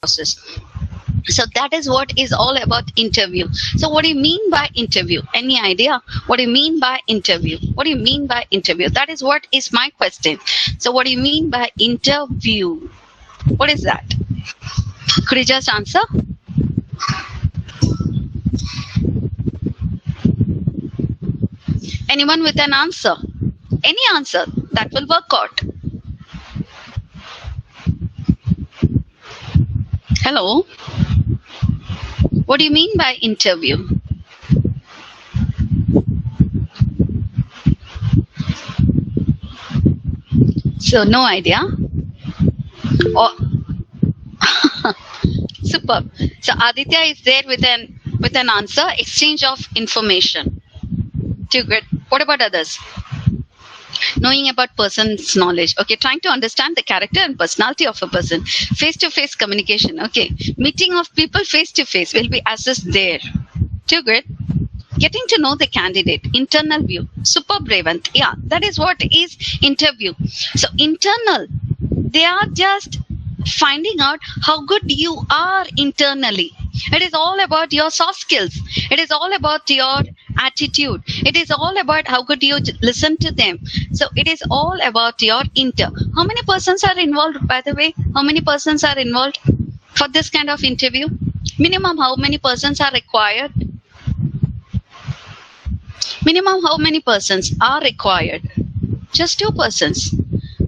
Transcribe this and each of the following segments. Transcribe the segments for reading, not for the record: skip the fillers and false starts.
process. So that is what is all about interview. So what do you mean by interview? Any idea? What do you mean by interview? What do you mean by interview? That is what is my question. So what do you mean by interview? What is that? Could you just answer? Anyone with an answer? Any answer that will work out. Hello? What do you mean by interview? So no idea. Oh, superb. So Aditya is there with an answer. Exchange of information. Too good. What about others? Knowing about person's knowledge. Okay, trying to understand the character and personality of a person. Face-to-face communication. Okay, meeting of people face-to-face will be assessed there. Too good. Getting to know the candidate. Internal view. Superb, Revant. Yeah, that is what is interview. So internal, they are just finding out how good you are internally. It is all about your soft skills. It is all about your attitude. It is all about how good you listen to them. So it is all about your How many persons are involved, by the way? How many persons are involved for this kind of interview? Minimum, how many persons are required? Minimum, how many persons are required? Just 2 persons.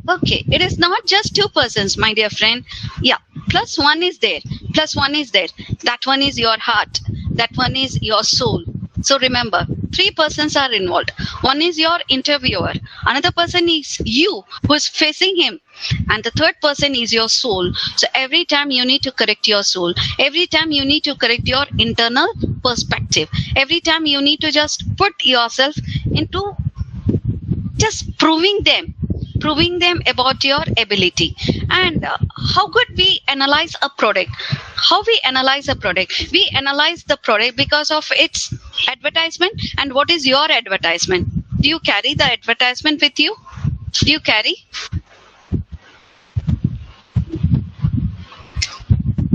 Okay, it is not just 2 persons, my dear friend. Yeah, plus 1 is there. Plus 1 is there. That one is your heart. That one is your soul. So remember, 3 persons are involved. One is your interviewer. Another person is you who is facing him. And the third person is your soul. So every time you need to correct your soul. Every time you need to correct your internal perspective. Every time you need to just put yourself into just proving them about your ability. And how could we analyze a product? How we analyze a product? We analyze the product because of its advertisement. And what is your advertisement? Do you carry the advertisement with you? Do you carry?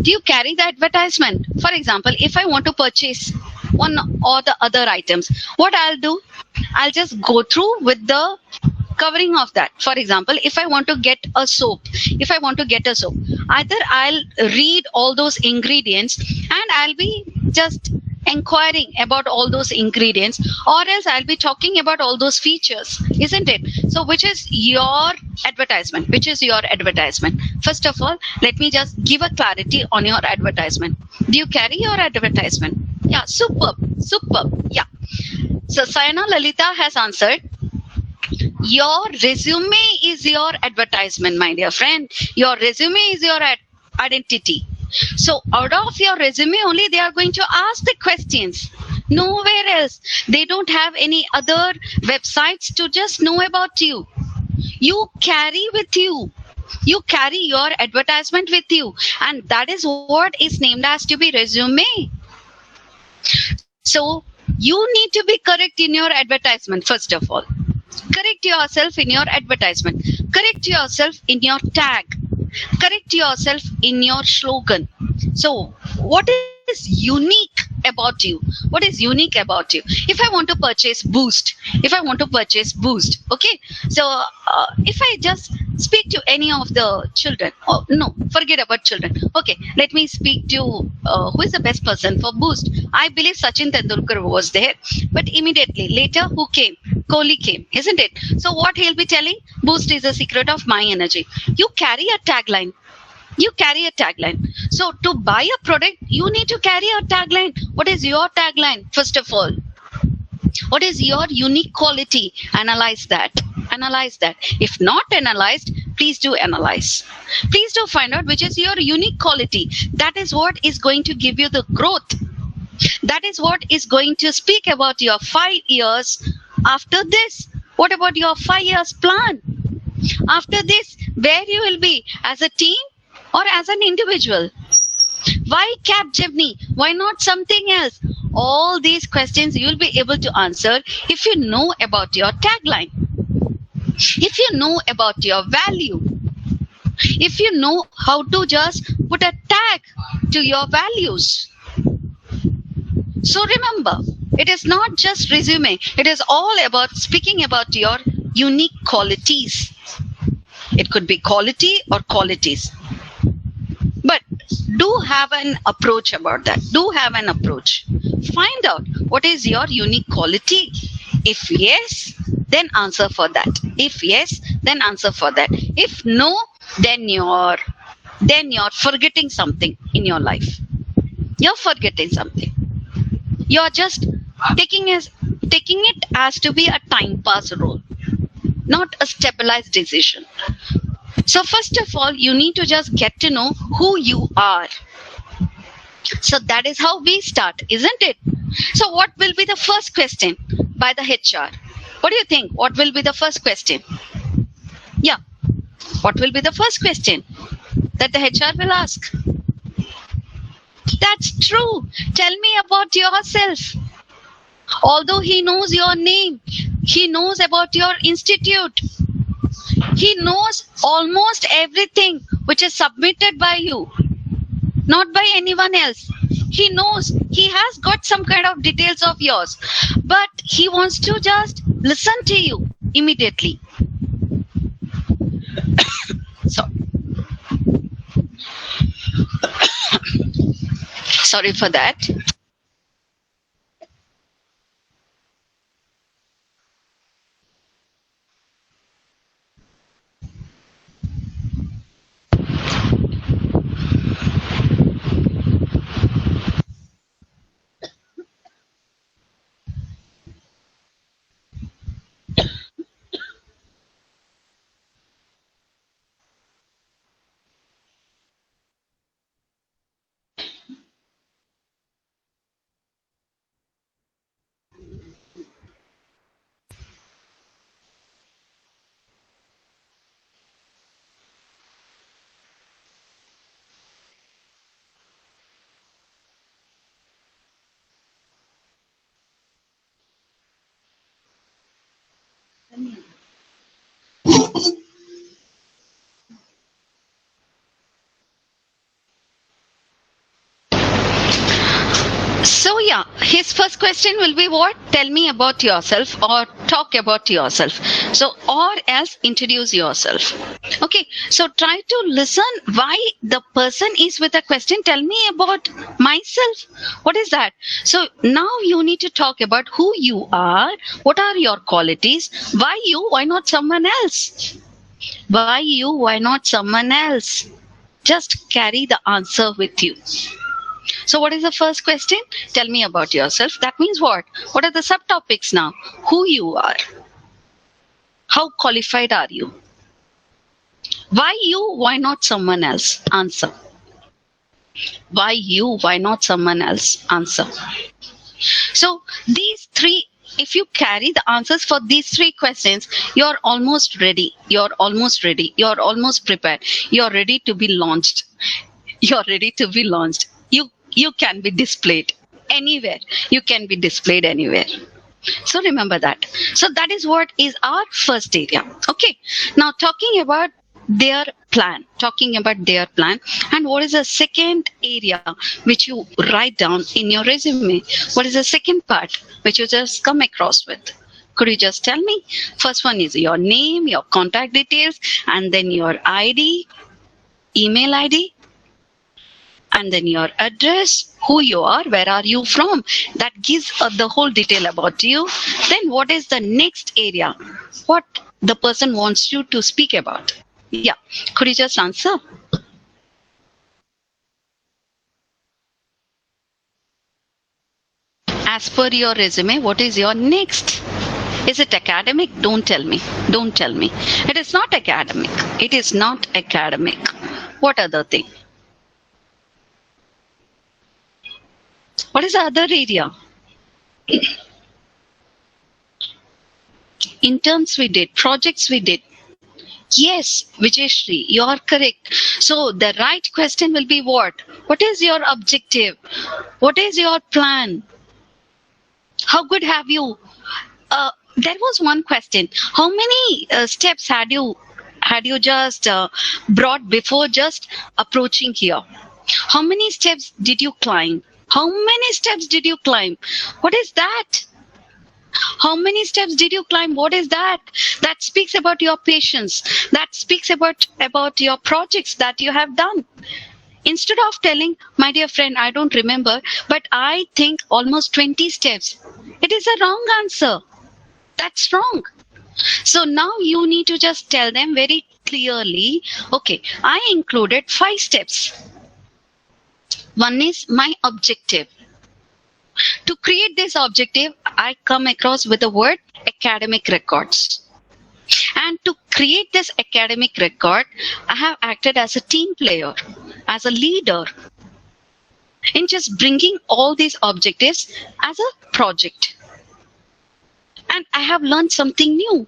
Do you carry the advertisement? For example, if I want to purchase one or the other items, what I'll do? I'll just go through with the covering of that. For example, if I want to get a soap, either I'll read all those ingredients and I'll be just inquiring about all those ingredients, or else I'll be talking about all those features, isn't it? So which is your advertisement? Which is your advertisement? First of all, let me just give a clarity on your advertisement. Do you carry your advertisement? Yeah, superb. Yeah. So Sayana Lalita has answered. Your resume is your advertisement, my dear friend. Your resume is your identity. So out of your resume only they are going to ask the questions. Nowhere else. They don't have any other websites to just know about you. You carry with you. You carry your advertisement with you. And that is what is named as to be resume. So you need to be correct in your advertisement, first of all. Correct yourself in your advertisement. Correct yourself in your tag. Correct yourself in your slogan. So, what is unique about you? What is unique about you? If I want to purchase Boost, okay? So, if I just speak to any of the children, no, forget about children. Okay, let me speak to who is the best person for Boost. I believe Sachin Tendulkar was there, but immediately later who came? Kohli came, isn't it? So what he'll be telling? Boost is the secret of my energy. You carry a tagline. So to buy a product, you need to carry a tagline. What is your tagline? First of all, what is your unique quality? Analyze that. If not analyzed, please do analyze. Please do find out which is your unique quality. That is what is going to give you the growth. That is what is going to speak about your 5 years after this. What about your 5 years plan? After this, where you will be as a team or as an individual? Why Capgemini? Why not something else? All these questions you will be able to answer if you know about your tagline. If you know about your value. If you know how to just put a tag to your values. So remember, it is not just resume. It is all about speaking about your unique qualities. It could be quality or qualities. But do have an approach about that. Do have an approach. Find out what is your unique quality. If yes, then answer for that. If yes, then answer for that. If no, then you're forgetting something in your life. You're forgetting something. You're just taking it as to be a time pass role, not a stabilized decision. So first of all, you need to just get to know who you are. So that is how we start, isn't it? So what will be the first question by the HR? What do you think? What will be the first question? Yeah. What will be the first question that the HR will ask? That's true. Tell me about yourself. Although he knows your name, he knows about your institute, he knows almost everything which is submitted by you, not by anyone else. He knows, he has got some kind of details of yours, but he wants to just listen to you immediately. Sorry for that. So yeah, his first question will be what? Tell me about yourself or talk about yourself. So or else introduce yourself. Okay, so try to listen why the person is with a question. Tell me about myself. What is that? So now you need to talk about who you are, what are your qualities, why you, why not someone else? Why you, why not someone else? Just carry the answer with you. So what is the first question? Tell me about yourself. That means what? What are the subtopics now? Who you are. How qualified are you? Why you? Why not someone else? Answer. Why you? Why not someone else? Answer. So these three, if you carry the answers for these three questions, you're almost ready. You're almost ready. You're almost prepared. You're ready to be launched. You're ready to be launched. You can be displayed anywhere. You can be displayed anywhere. So remember that. So that is what is our first area. Okay. Now talking about their plan. And what is the second area which you write down in your resume? What is the second part which you just come across with? Could you just tell me? First one is your name, your contact details, and then your ID, email ID, and then your address, who you are, where are you from. That gives the whole detail about you. Then what is the next area? What the person wants you to speak about. Yeah, could you just answer? As per your resume, what is your next? Is it academic? Don't tell me. Don't tell me. It is not academic. It is not academic. What other thing? What is the other area? Interns we did, projects we did. Yes, Vijayshri, you are correct. So the right question will be what? What is your objective? What is your plan? How good have you? There was one question. How many steps had you had you just brought before just approaching here? How many steps did you climb? How many steps did you climb? What is that? How many steps did you climb? What is that? That speaks about your patience. That speaks about your projects that you have done. Instead of telling, my dear friend, I don't remember, but I think almost 20 steps. It is a wrong answer. That's wrong. So now you need to just tell them very clearly, okay, I included 5 steps. One is my objective. To create this objective, I come across with the word academic records. And to create this academic record, I have acted as a team player, as a leader, in just bringing all these objectives as a project. And I have learned something new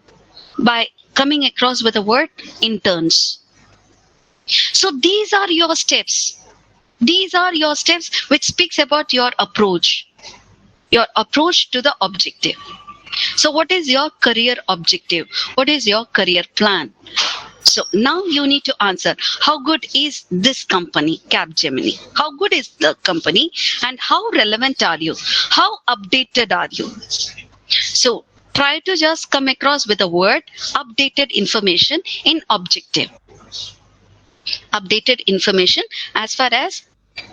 by coming across with the word interns. So these are your steps. These are your steps which speaks about your approach to the objective. So what is your career objective? What is your career plan? So now you need to answer, how good is this company, Capgemini? How good is the company and how relevant are you? How updated are you? So try to just come across with the word updated information in objective. Updated information as far as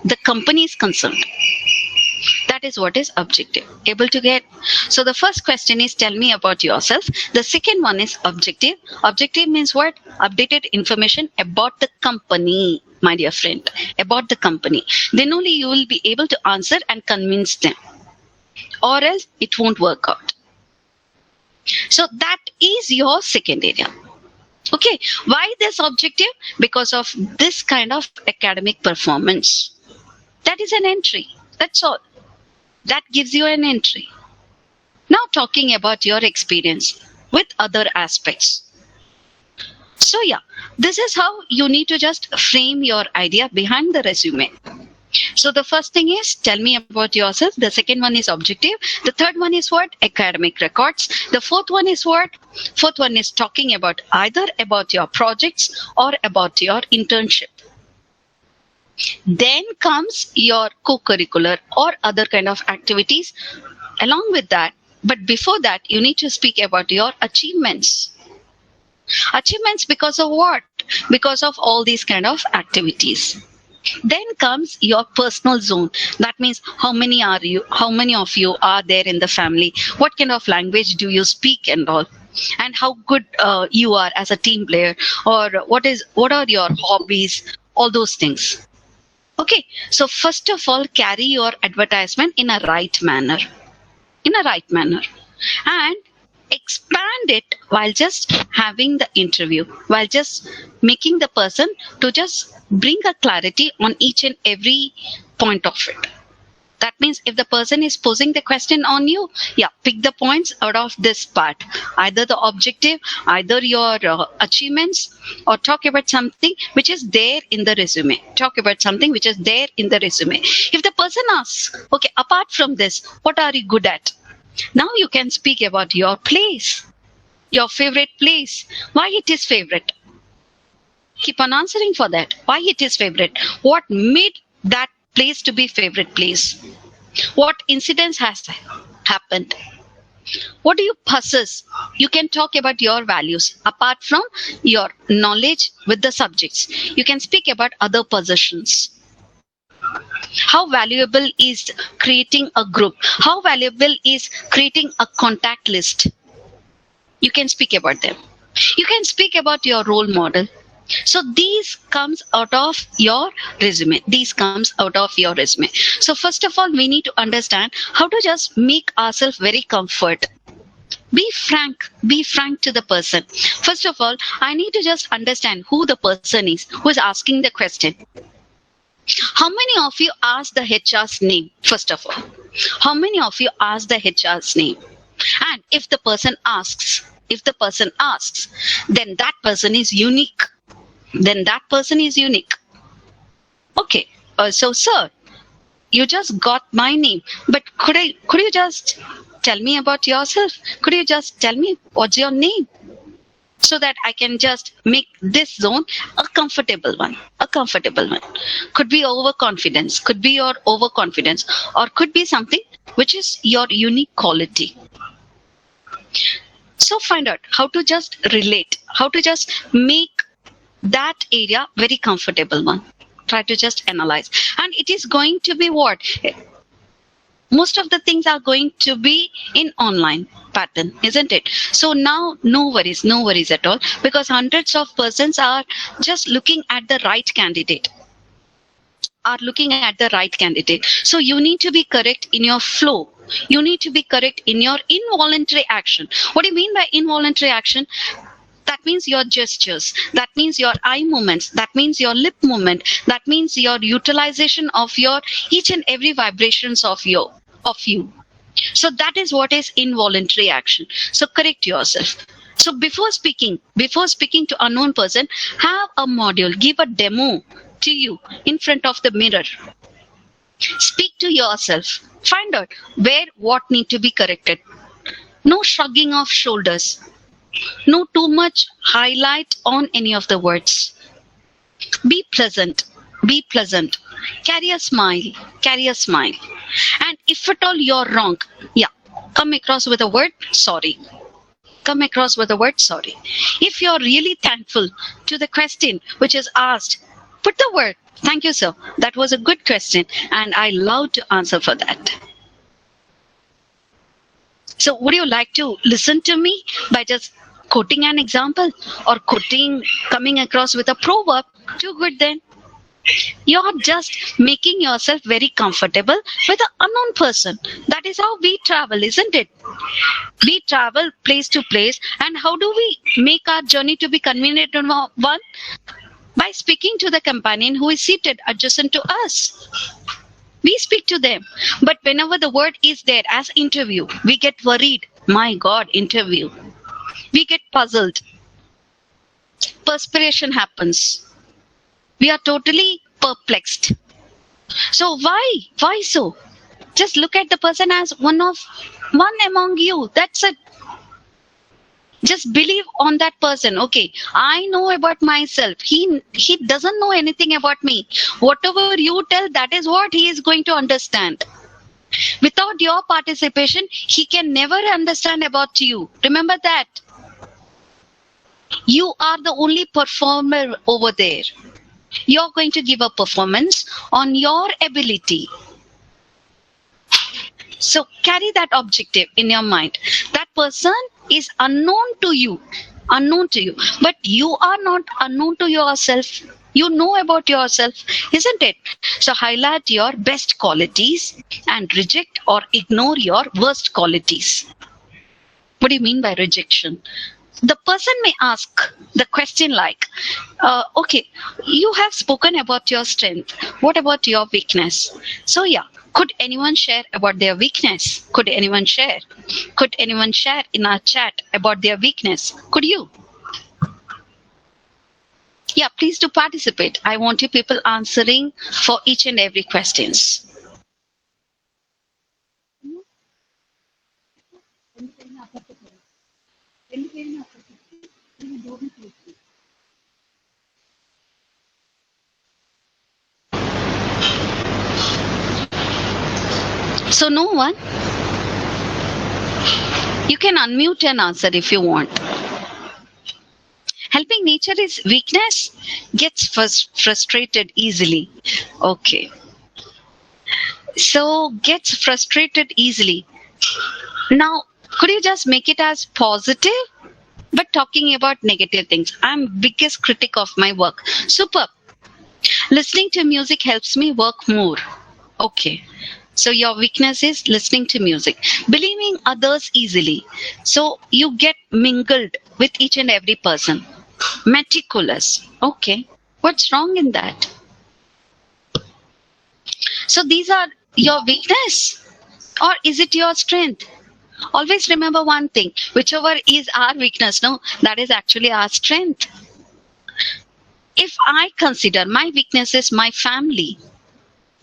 the company is concerned. That is what is objective. Able to get? So the first question is, tell me about yourself. The second one is objective. Objective means what? Updated information about the company, my dear friend, about the company. Then only you will be able to answer and convince them. Or else it won't work out. So that is your second area. Okay, why this objective? Because of this kind of academic performance. That is an entry. That's all. That gives you an entry. Now talking about your experience with other aspects. So yeah, this is how you need to just frame your idea behind the resume. So the first thing is, tell me about yourself. The second one is objective. The third one is what? Academic records. The fourth one is what? Fourth one is talking about either about your projects or about your internship. Then comes your co-curricular or other kind of activities along with that. But before that, you need to speak about your achievements. Achievements because of what? Because of all these kind of activities. Then comes your personal zone. That means how many are you? How many of you are there in the family? What kind of language do you speak and all? And how good you are as a team player, or what are your hobbies? All those things. Okay, so first of all, carry your advertisement in a right manner. And expand it while just having the interview, while just making the person to just bring a clarity on each and every point of it. That means if the person is posing the question on you, yeah, pick the points out of this part, either the objective, either your achievements, or talk about something which is there in the resume. If the person asks, okay, apart from this, what are you good at? Now you can speak about your place, your favorite place, why it is favorite. Keep on answering for that. Why it is favorite? What made that place to be favorite place? What incidents has happened? What do you possess? You can talk about your values. Apart from your knowledge with the subjects, you can speak about other possessions. How valuable is creating a group? How valuable is creating a contact list? You can speak about them. You can speak about your role model. So these comes out of your resume. So first of all, we need to understand how to just make ourselves very comfort. Be frank to the person. First of all, I need to just understand who the person is, who is asking the question. How many of you ask the HR's name? First of all, how many of you ask the HR's name? And if the person asks, then that person is unique. Okay, so sir, you just got my name, but could you just tell me about yourself? Could you just tell me what's your name? so that I can just make this zone a comfortable one. A comfortable one. Could be overconfidence, could be your overconfidence, or could be something which is your unique quality. So find out how to just relate, how to just make that area very comfortable one. Try to just analyze. And it is going to be what? Most of the things are going to be in online pattern, isn't it? So now no worries at all, because hundreds of persons are just looking at the right candidate. So you need to be correct in your flow. You need to be correct in your involuntary action. What do you mean by involuntary action? That means your gestures, that means your eye movements, that means your lip movement, that means your utilization of your each and every vibrations of you. So that is what is involuntary action. So correct yourself. So before speaking to unknown person, have a module, give a demo to you in front of the mirror. Speak to yourself. Find out where what need to be corrected. No shrugging of shoulders. No too much highlight on any of the words. Be pleasant. Carry a smile. And if at all you're wrong, come across with a word sorry. If you're really thankful to the question which is asked, put the word, thank you, sir. That was a good question and I love to answer for that. So would you like to listen to me by just quoting an example or coming across with a proverb? Too good then. You're just making yourself very comfortable with an unknown person. That is how we travel, isn't it? We travel place to place. And how do we make our journey to be convenient one? By speaking to the companion who is seated adjacent to us. We speak to them. But whenever the word is there as interview, we get worried. My God, interview. We get puzzled. Perspiration happens. We are totally perplexed. So why? Why so? Just look at the person as one among you. That's it. Just believe on that person. Okay, I know about myself. He doesn't know anything about me. Whatever you tell, that is what he is going to understand. Without your participation, he can never understand about you. Remember that. You are the only performer over there. You're going to give a performance on your ability. So carry that objective in your mind. That person is unknown to you, but you are not unknown to yourself. You know about yourself, isn't it? So highlight your best qualities and reject or ignore your worst qualities. What do you mean by rejection? The person may ask the question like, okay, you have spoken about your strength. What about your weakness? So could anyone share about their weakness? Could anyone share in our chat about their weakness? Could you? Yeah, please do participate. I want you people answering for each and every questions. So no one? You can unmute and answer if you want. Helping nature is weakness? Gets frustrated easily. Okay. So gets frustrated easily. Now, could you just make it as positive? But talking about negative things. I'm biggest critic of my work. Superb. Listening to music helps me work more. Okay. So your weakness is listening to music. Believing others easily. So you get mingled with each and every person. Meticulous. Okay. What's wrong in that? So these are your weakness, or is it your strength? Always remember one thing. Whichever is our weakness, no, that is actually our strength. If I consider my weakness is my family,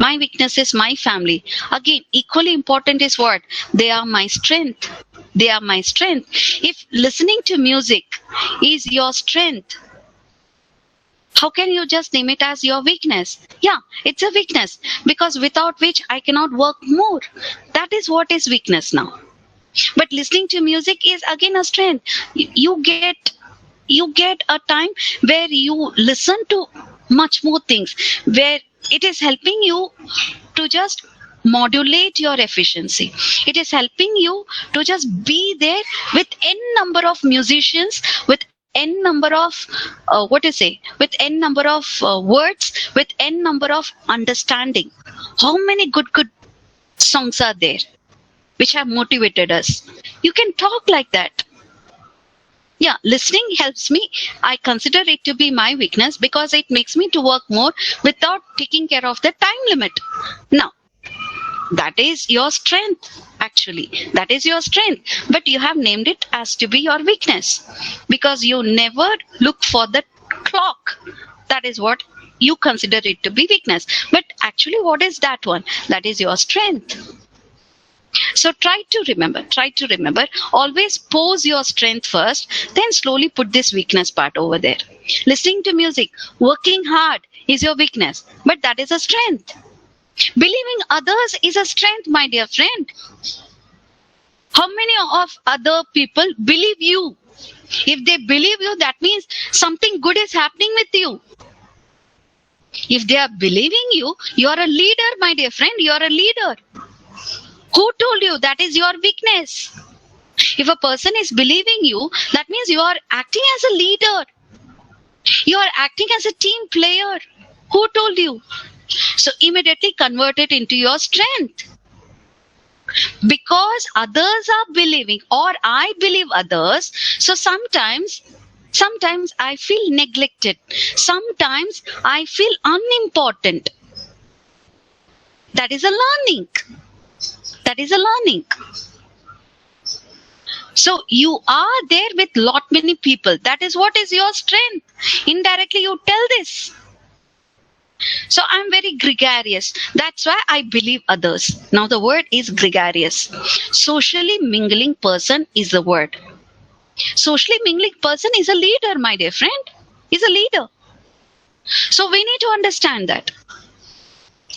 My weakness is my family. Again, equally important is what? They are my strength. They are my strength. If listening to music is your strength, how can you just name it as your weakness? Yeah, it's a weakness, because without which I cannot work more. That is what is weakness now. But listening to music is again a strength. You get a time where you listen to much more things, where it is helping you to just modulate your efficiency. It is helping you to just be there with n number of musicians, with n number of with n number of words, with n number of understanding. How many good songs are there which have motivated us? You can talk like that. Yeah, listening helps me. I consider it to be my weakness because it makes me to work more without taking care of the time limit. Now, that is your strength, actually. That is your strength. But you have named it as to be your weakness because you never look for the clock. That is what you consider it to be weakness. But actually, what is that one? That is your strength. So try to remember, always pose your strength first, then slowly put this weakness part over there. Listening to music, working hard is your weakness, but that is a strength. Believing others is a strength, my dear friend. How many of other people believe you? If they believe you, that means something good is happening with you. If they are believing you, you are a leader, my dear friend, you are a leader. Who told you that is your weakness? If a person is believing you, that means you are acting as a leader. You are acting as a team player. Who told you? So immediately convert it into your strength. Because others are believing, or I believe others, so sometimes I feel neglected. Sometimes I feel unimportant. That is a learning. That is a learning. So you are there with lot many people. That is what is your strength. Indirectly you tell this. So I'm very gregarious. That's why I believe others. Now the word is gregarious. Socially mingling person is the word. Socially mingling person is a leader, my dear friend. Is a leader. So we need to understand that.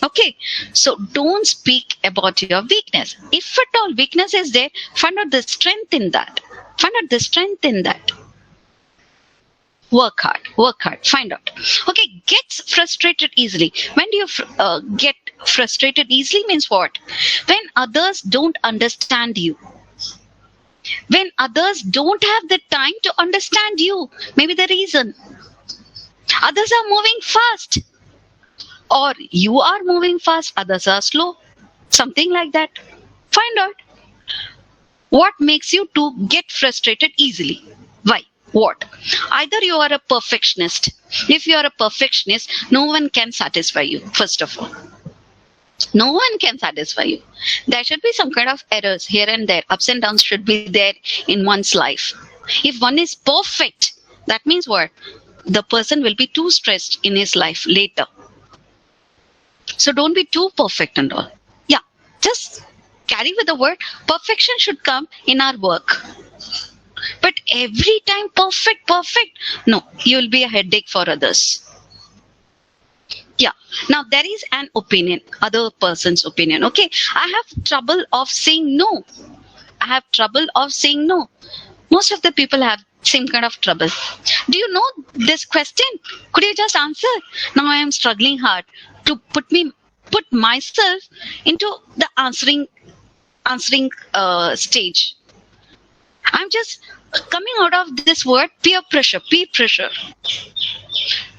Okay, so don't speak about your weakness. If at all weakness is there, find out the strength in that. Find out the strength in that. Work hard, find out. Okay, gets frustrated easily. When do you get frustrated easily means what? When others don't understand you. When others don't have the time to understand you. Maybe the reason. Others are moving fast. Or you are moving fast, others are slow. Something like that. Find out. What makes you to get frustrated easily? Why? What? Either you are a perfectionist. If you are a perfectionist, no one can satisfy you, first of all. No one can satisfy you. There should be some kind of errors here and there. Ups and downs should be there in one's life. If one is perfect, that means what? The person will be too stressed in his life later. So don't be too perfect and all. Yeah, just carry with the word. Perfection should come in our work. But every time perfect. No, you will be a headache for others. Yeah. Now there is an opinion, other person's opinion. Okay. I have trouble of saying no. Most of the people have same kind of trouble. Do you know this question? Could you just answer? Now I am struggling hard to put myself into the answering stage. I'm just coming out of this word peer pressure.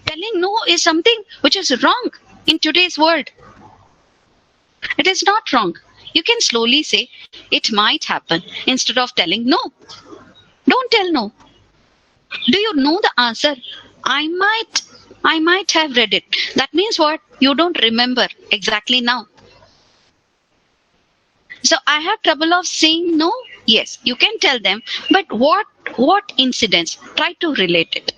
Telling no is something which is wrong in today's world. It is not wrong. You can slowly say it might happen instead of telling no. Don't tell no. Do you know the answer? I might have read it. That means what? You don't remember exactly now. So I have trouble of saying no. Yes, you can tell them. But what incidents? Try to relate it.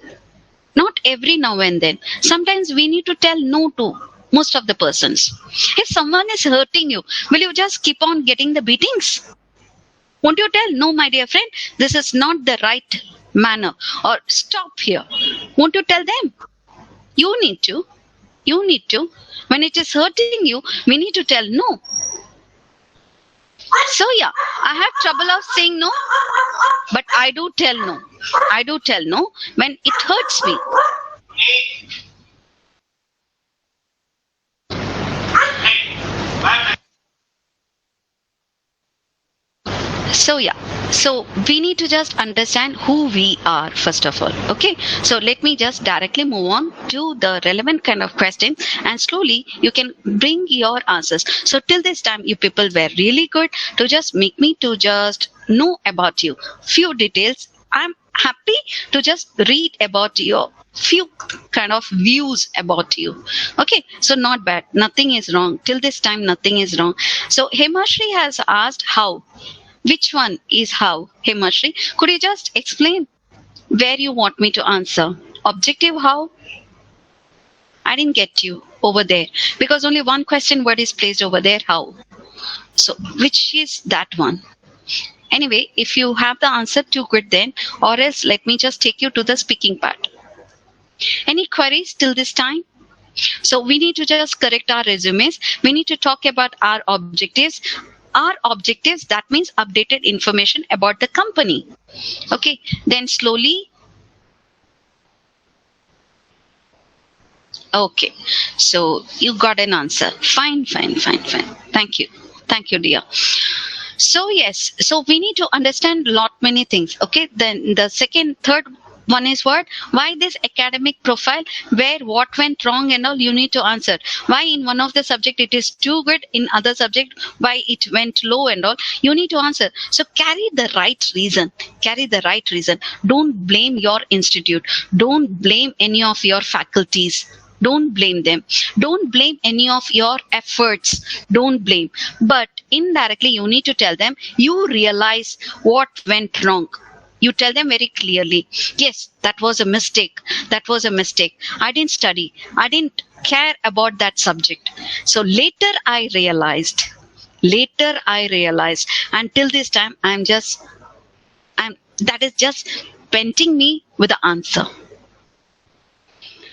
Not every now and then. Sometimes we need to tell no to. most of the persons. If someone is hurting you, will you just keep on getting the beatings? Won't you tell, no, my dear friend, this is not the right manner, or stop here? Won't you tell them? You need to. You need to. When it is hurting you, we need to tell no. So yeah, I have trouble of saying no, but I do tell no. I do tell no when it hurts me. So yeah, so we need to just understand who we are first of all. Okay, so let me just directly move on to the relevant kind of questions, and slowly you can bring your answers. So till this time, you people were really good to just make me to just know about you. Few details. I'm happy to just read about your few kind of views about you. Okay, so not bad. Nothing is wrong. Till this time, nothing is wrong. So Hemashri has asked how. Which one is how, Hemashri? Could you just explain where you want me to answer? Objective how? I didn't get you over there because only one question word is placed over there, how. So which is that one? Anyway, if you have the answer, too good then, or else let me just take you to the speaking part. Any queries till this time? So we need to just correct our resumes. We need to talk about our objectives. Our objectives, that means updated information about the company. Okay, then slowly. Okay, so you got an answer. Fine. Thank you, dear. So yes, so we need to understand lot many things. Okay, then the third one is what? Why this academic profile? Where what went wrong and all you need to answer. Why in one of the subject it is too good, in other subject why it went low and all. You need to answer. So carry the right reason. Carry the right reason. Don't blame your institute. Don't blame any of your faculties. Don't blame them. Don't blame any of your efforts. Don't blame. But indirectly you need to tell them you realize what went wrong. You tell them very clearly, yes, that was a mistake. That was a mistake. I didn't study. I didn't care about that subject. So later I realized, and till this time, that is just painting me with the answer.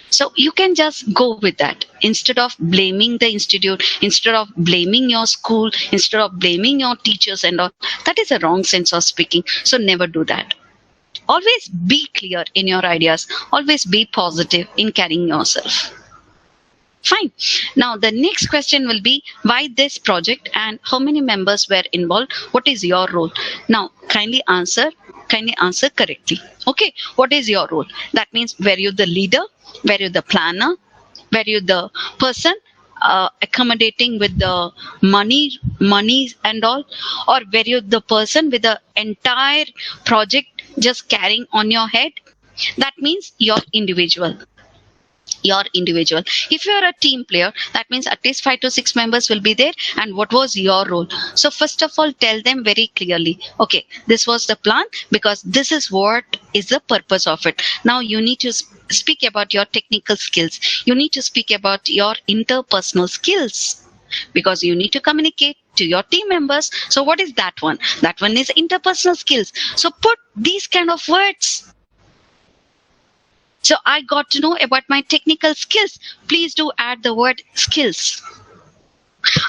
So you can just go with that instead of blaming the institute, instead of blaming your school, instead of blaming your teachers and all. That is a wrong sense of speaking. So never do that. Always be clear in your ideas. Always be positive in carrying yourself. Fine. Now the next question will be why this project and how many members were involved? What is your role? Now kindly answer correctly. Okay. What is your role? That means were you the leader? Were you the planner? Were you the person accommodating with the money and all? Or were you the person with the entire project just carrying on your head? That means you're individual. If you are a team player, that means at least 5 to 6 members will be there. And what was your role? So first of all, tell them very clearly, okay, this was the plan because this is what is the purpose of it. Now you need to speak about your technical skills. You need to speak about your interpersonal skills because you need to communicate to your team members. So what is that one? That one is interpersonal skills. So put these kind of words. So I got to know about my technical skills. Please do add the word skills.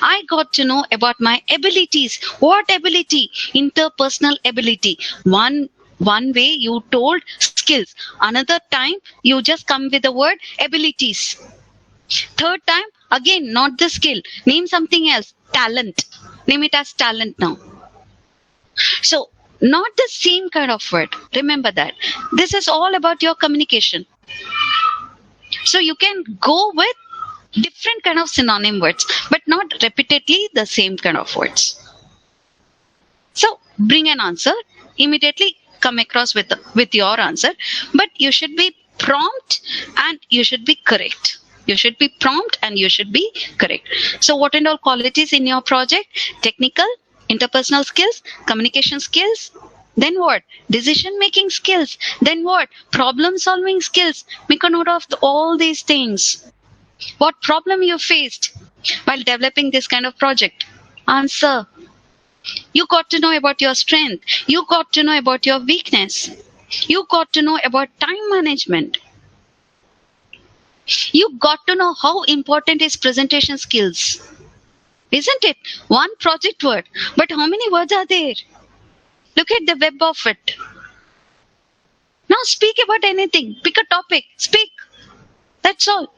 I got to know about my abilities. What ability? Interpersonal ability. One way you told skills. Another time you just come with the word abilities. Third time, again, not the skill. Name something else. Talent. Name it as talent now. So not the same kind of word. Remember that. This is all about your communication. So you can go with different kind of synonym words, but not repeatedly the same kind of words. So bring an answer. Immediately come across with your answer, but you should be prompt and you should be correct. You should be prompt and you should be correct. So what and all qualities in your project? Technical, interpersonal skills, communication skills, then what? Decision making skills, then what? Problem solving skills. Make a note of all these things. What problem you faced while developing this kind of project? Answer. You got to know about your strength. You got to know about your weakness. You got to know about time management. You got to know how important is presentation skills. Isn't it? One project word. But how many words are there? Look at the web of it. Now speak about anything. Pick a topic. Speak. That's all.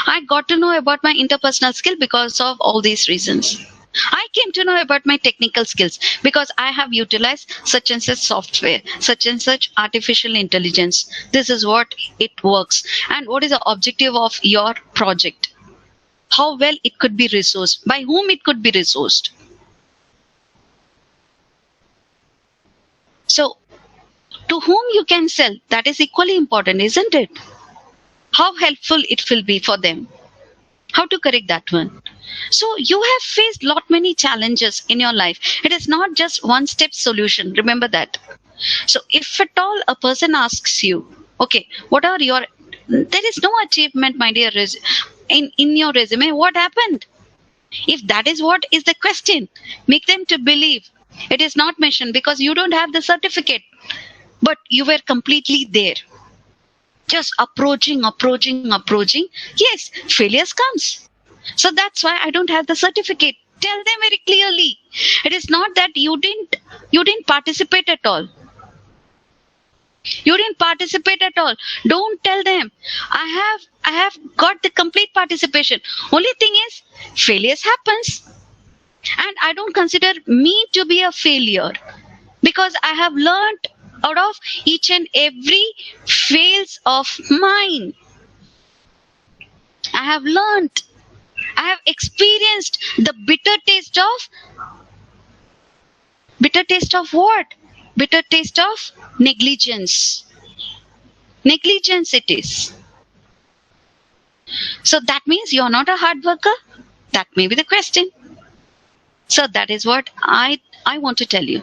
I got to know about my interpersonal skill because of all these reasons. I came to know about my technical skills because I have utilized such and such software, such and such artificial intelligence. This is what it works. And what is the objective of your project? How well it could be resourced, by whom it could be resourced. So, to whom you can sell, that is equally important, isn't it? How helpful it will be for them. How to correct that one. So you have faced lot many challenges in your life. It is not just one step solution. Remember that. So if at all a person asks you, okay, what are your, there is no achievement, my dear, in your resume. What happened? If that is what is the question, make them to believe it is not mentioned because you don't have the certificate, but you were completely there. Just approaching. Yes, failures comes. So that's why I don't have the certificate. Tell them very clearly. It is not that you didn't participate at all. You didn't participate at all. Don't tell them. I have got the complete participation. Only thing is, failures happens. And I don't consider me to be a failure because I have learned out of each and every fails of mine. I have learned. I have experienced the bitter taste of what? Bitter taste of negligence. Negligence it is. So that means you're not a hard worker? That may be the question. So that is what I want to tell you.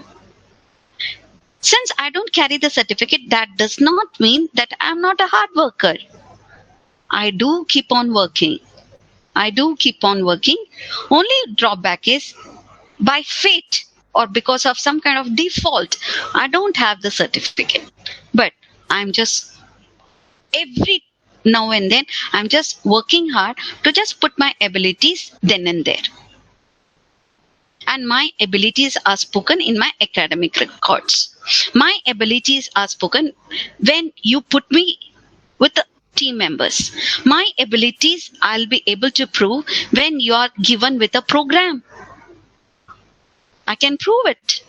Since I don't carry the certificate, that does not mean that I'm not a hard worker. I do keep on working. Only drawback is by fate or because of some kind of default, I don't have the certificate. But I'm just, every now and then, I'm just working hard to just put my abilities then and there. And my abilities are spoken in my academic records. My abilities are spoken when you put me with the team members. My abilities I'll be able to prove when you are given with a program. I can prove it.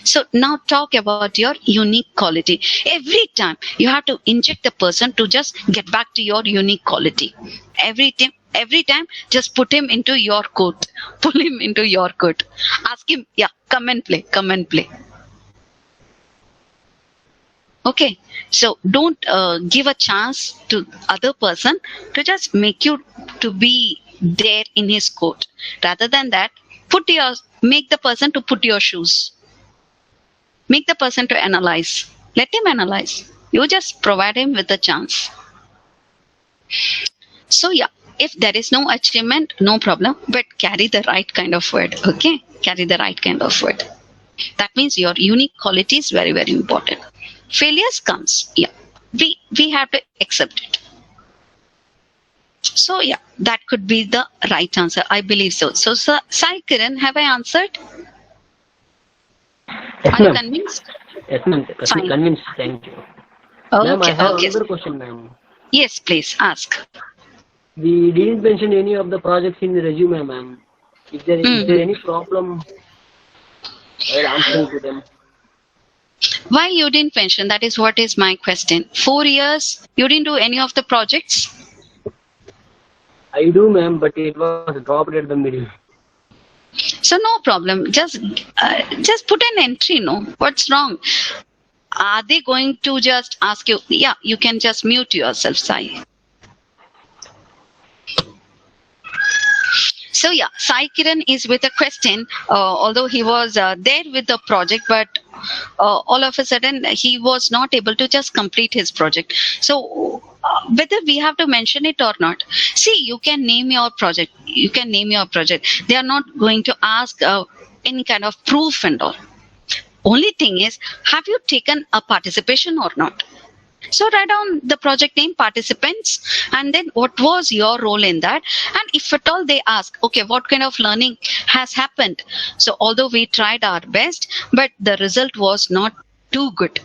So now talk about your unique quality. Every time you have to inject the person to just get back to your unique quality. Every time just put him into your court. Pull him into your court. Ask him, yeah, come and play. Okay, so don't give a chance to other person to just make you to be there in his court. Rather than that, make the person to put your shoes. Make the person to analyze. Let him analyze. You just provide him with a chance. So yeah, if there is no achievement, no problem, but carry the right kind of word. Okay, carry the right kind of word. That means your unique quality is very, very important. Failures comes, yeah, we have to accept it. So yeah, that could be the right answer. I believe so. So Sai Kiran, have I answered? Yes, Are you convinced? Yes, ma'am. Fine. Convinced. Thank you. Okay, Ma'am, I have okay. another question, ma'am. Yes, please ask. We didn't mention any of the projects in the resume, ma'am. Is there any problem while answering to them? Why you didn't mention? That is what is my question. 4 years, you didn't do any of the projects? I do, ma'am, but it was dropped at the middle. So no problem. Just put an entry. No, what's wrong? Are they going to just ask you? Yeah, you can just mute yourself, Sai. So yeah, Sai Kiran is with a question. Although he was there with the project, but all of a sudden he was not able to just complete his project. So whether we have to mention it or not, see, you can name your project. You can name your project. They are not going to ask any kind of proof and all. Only thing is, have you taken a participation or not? So write down the project name, participants, and then what was your role in that. And if at all they ask, okay, what kind of learning has happened? So although we tried our best, but the result was not too good.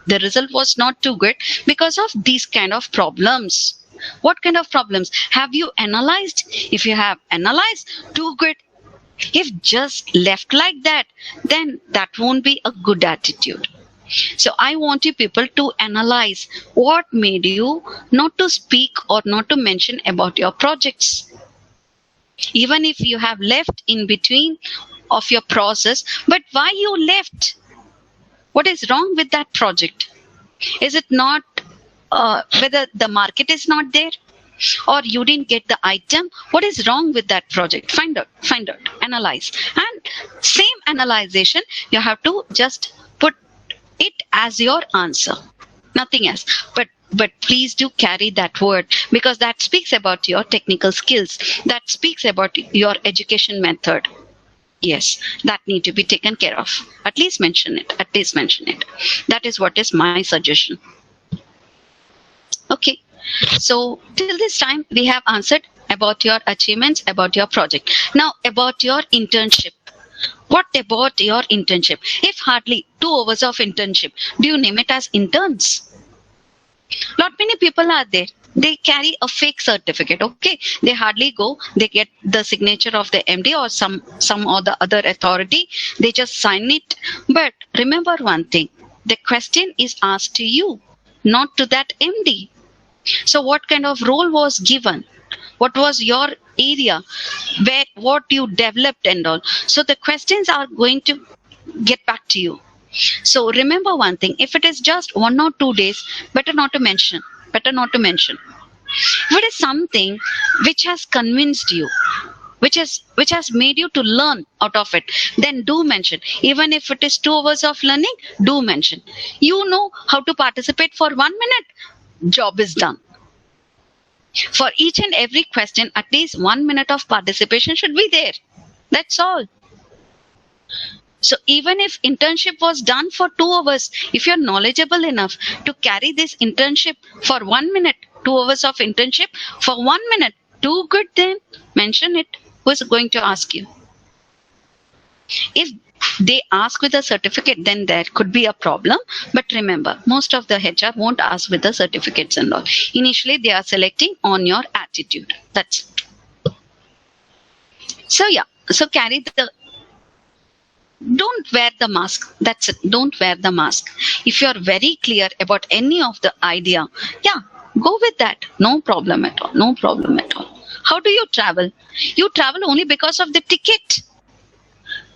The result was not too good because of these kind of problems. What kind of problems? Have you analyzed? If you have analyzed, too good. If just left like that, then that won't be a good attitude. So I want you people to analyze what made you not to speak or not to mention about your projects. Even if you have left in between of your process, but why you left? What is wrong with that project? Is it not whether the market is not there or you didn't get the item? What is wrong with that project? Find out, analyze. And same analyzation, you have to just put it as your answer, nothing else. But please do carry that word, because that speaks about your technical skills, that speaks about your education method. Yes, that need to be taken care of. At least mention it. That is what is my suggestion. Okay, so till this time we have answered about your achievements, about your project. Now about your internship. What about your internship? If hardly 2 hours of internship, do you name it as interns? Not many people are there. They carry a fake certificate. Okay, they hardly go. They get the signature of the MD or some or the other authority. They just sign it. But remember one thing: the question is asked to you, not to that MD. So what kind of role was given? What was your area, where what you developed and all? So the questions are going to get back to you. So remember one thing: if it is just 1 or 2 days, better not to mention. If it is something which has convinced you, which has made you to learn out of it, then do mention. Even if it is 2 hours of learning, do mention. You know how to participate for 1 minute, job is done. For each and every question, at least 1 minute of participation should be there. That's all. So even if internship was done for 2 hours, if you're knowledgeable enough to carry this internship for 1 minute, 2 hours of internship for 1 minute, too good, then mention it. Who's going to ask you? If they ask with a certificate, then there could be a problem. But remember, most of the HR won't ask with the certificates and all. Initially, they are selecting on your attitude. That's it. So yeah, so carry the... Don't wear the mask. That's it. Don't wear the mask. If you're very clear about any of the idea, yeah, go with that. No problem at all. No problem at all. How do you travel? You travel only because of the ticket.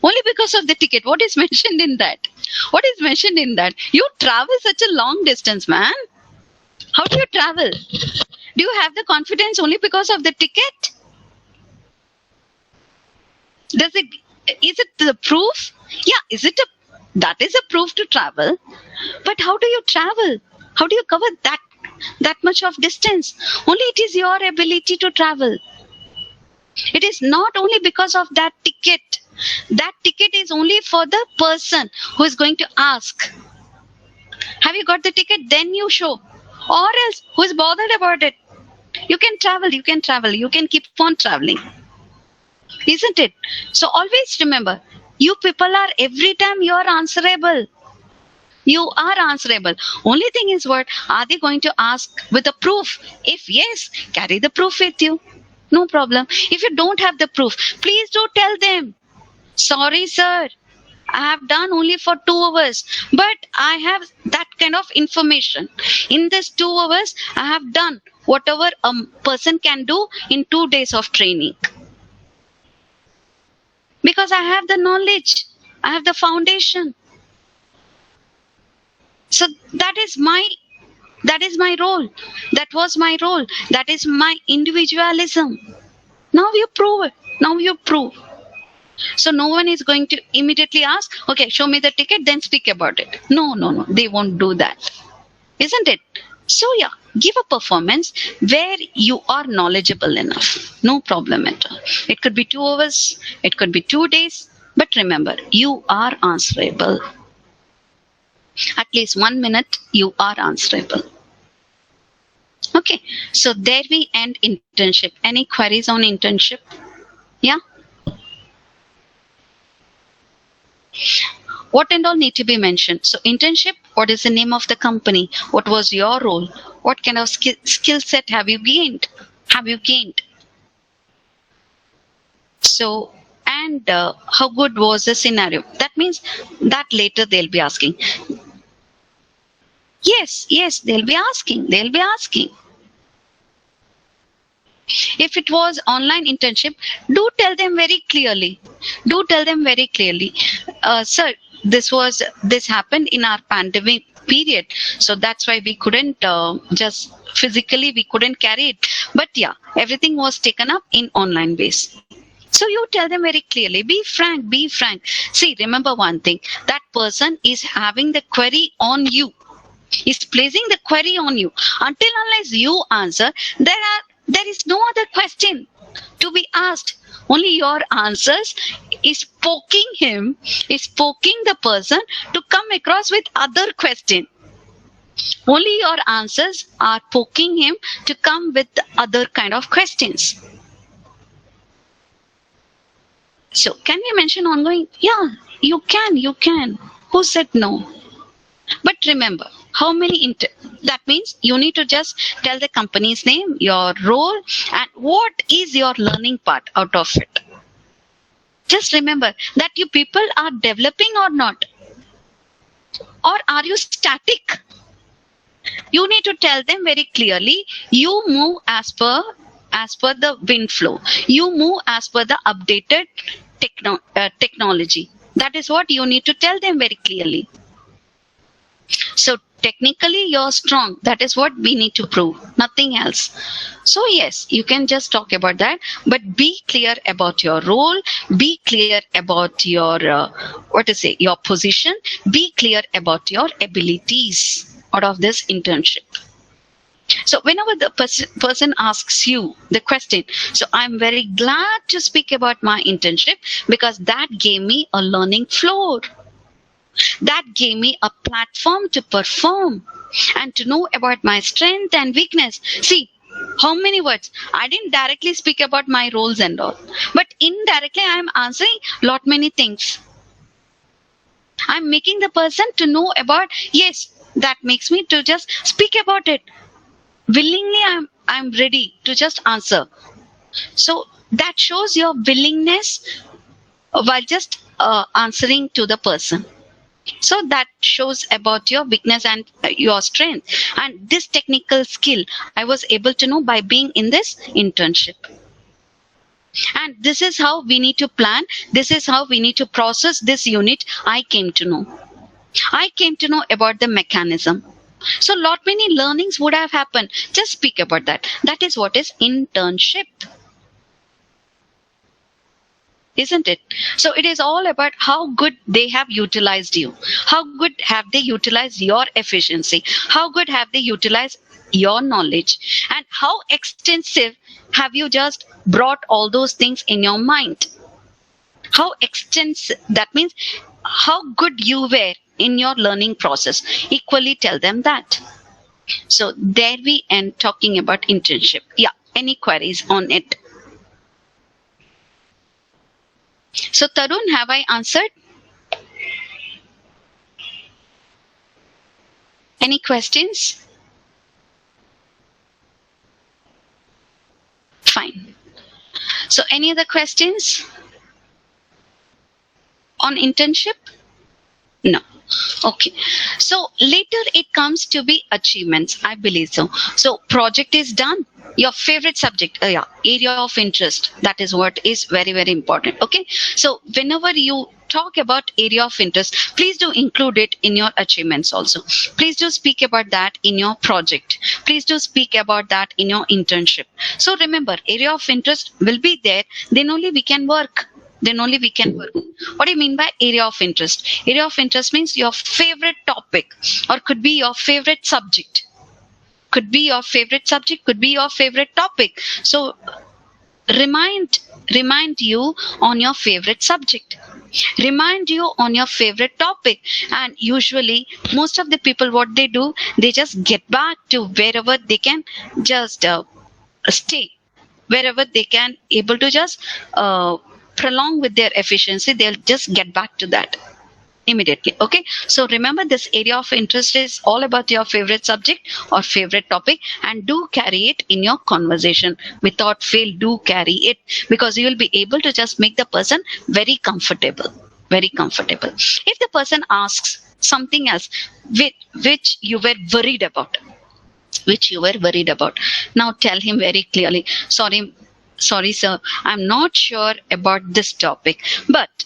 Only because of the ticket. What is mentioned in that? What is mentioned in that? You travel such a long distance, man. How do you travel? Do you have the confidence only because of the ticket? Is it the proof? Yeah, that is a proof to travel. But how do you travel? How do you cover that much of distance? Only it is your ability to travel. It is not only because of that ticket. That ticket is only for the person who is going to ask. Have you got the ticket? Then you show. Or else, who is bothered about it? You can travel. You can keep on traveling. Isn't it? So always remember, you people are, every time you are answerable. You are answerable. Only thing is, what are they going to ask with a proof? If yes, carry the proof with you. No problem. If you don't have the proof, please do tell them. Sorry, sir. I have done only for 2 hours, but I have that kind of information. In this 2 hours, I have done whatever a person can do in 2 days of training. Because I have the knowledge. I have the foundation. So that is my role. That was my role. That is my individualism. Now you prove it. Now you prove. So no one is going to immediately ask, okay, show me the ticket, then speak about it. No, no, no. They won't do that. Isn't it? So yeah, give a performance where you are knowledgeable enough. No problem at all. It could be 2 hours, it could be 2 days, but remember, you are answerable. At least 1 minute, you are answerable. Okay, so there we end internship. Any queries on internship? Yeah? What and all need to be mentioned? So internship, what is the name of the company? What was your role? What kind of skill set have you gained? So, and how good was the scenario? That means that later they'll be asking. Yes, they'll be asking. If it was online internship, do tell them very clearly. Sir, this happened in our pandemic period, so that's why we couldn't just physically we couldn't carry it. But yeah, everything was taken up in online base. So you tell them very clearly, be frank. See, remember one thing, that person is having the query on you, is placing the query on you. Unless you answer, there is no other question to be asked. Only your answers is poking the person to come across with other question. Only your answers are poking him to come with other kind of questions. So can we mention ongoing? Yeah, you can. Who said no? But remember, how many that means you need to just tell the company's name, your role, and what is your learning part out of it. Just remember that you people are developing or not. Or are you static? You need to tell them very clearly, you move as per the wind flow. You move as per the updated technology. That is what you need to tell them very clearly. So technically you're strong. That is what we need to prove. Nothing else. So yes, you can just talk about that, but be clear about your role. Be clear about your your position. Be clear about your abilities out of this internship. So whenever the person asks you the question, so I'm very glad to speak about my internship because that gave me a learning floor. That gave me a platform to perform and to know about my strength and weakness. See, how many words? I didn't directly speak about my roles and all, but indirectly I am answering lot many things. I'm making the person to know about, yes, that makes me to just speak about it. Willingly, I'm ready to just answer. So that shows your willingness while just answering to the person. So that shows about your weakness and your strength. And this technical skill, I was able to know by being in this internship. And this is how we need to plan. This is how we need to process this unit. I came to know about the mechanism. So lot many learnings would have happened. Just speak about that. That is what is internship. Isn't it? So it is all about how good they have utilized you. How good have they utilized your efficiency? How good have they utilized your knowledge? And how extensive have you just brought all those things in your mind? How extensive, that means how good you were in your learning process. Equally tell them that. So there we end talking about internship. Yeah, any queries on it? So Tarun, have I answered? Any questions? Fine. So any other questions on internship? No. Okay. So later it comes to be achievements. I believe so. So project is done. Your favorite subject, area of interest. That is what is very, very important. Okay. So whenever you talk about area of interest, please do include it in your achievements also. Please do speak about that in your project. Please do speak about that in your internship. So remember, area of interest will be there, then only we can work. What do you mean by area of interest? Area of interest means your favorite topic, or could be your favorite subject. Could be your favorite topic. So remind you on your favorite subject, remind you on your favorite topic. And usually most of the people, what they do, they just get back to wherever they can just stay, wherever they can able to just prolong with their efficiency, they'll just get back to that immediately. Okay, so remember, this area of interest is all about your favorite subject or favorite topic, and do carry it in your conversation. Without fail, do carry it, because you will be able to just make the person very comfortable. If the person asks something else which you were worried about, now tell him very clearly, sorry sir, I'm not sure about this topic, but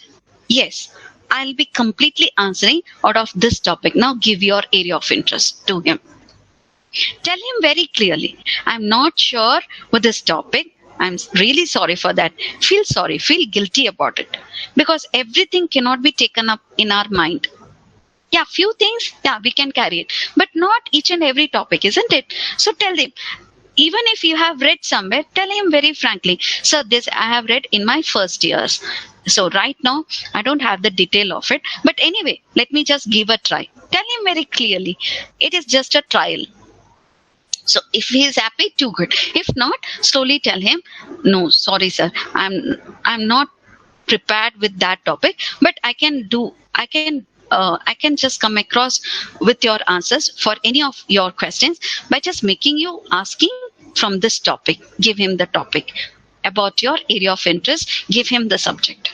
yes, I'll be completely answering out of this topic. Now give your area of interest to him. Tell him very clearly, I'm not sure with this topic. I'm really sorry for that. Feel guilty about it, because everything cannot be taken up in our mind. Yeah, few things, yeah, we can carry it, but not each and every topic, isn't it? So tell them, even if you have read somewhere, tell him very frankly, sir, this I have read in my first years. So right now, I don't have the detail of it. But anyway, let me just give a try. Tell him very clearly, it is just a trial. So if he is happy, too good. If not, slowly tell him, no, sorry, sir, I'm not prepared with that topic, but I can just come across with your answers for any of your questions by just making you asking from this topic. Give him the topic about your area of interest, give him the subject.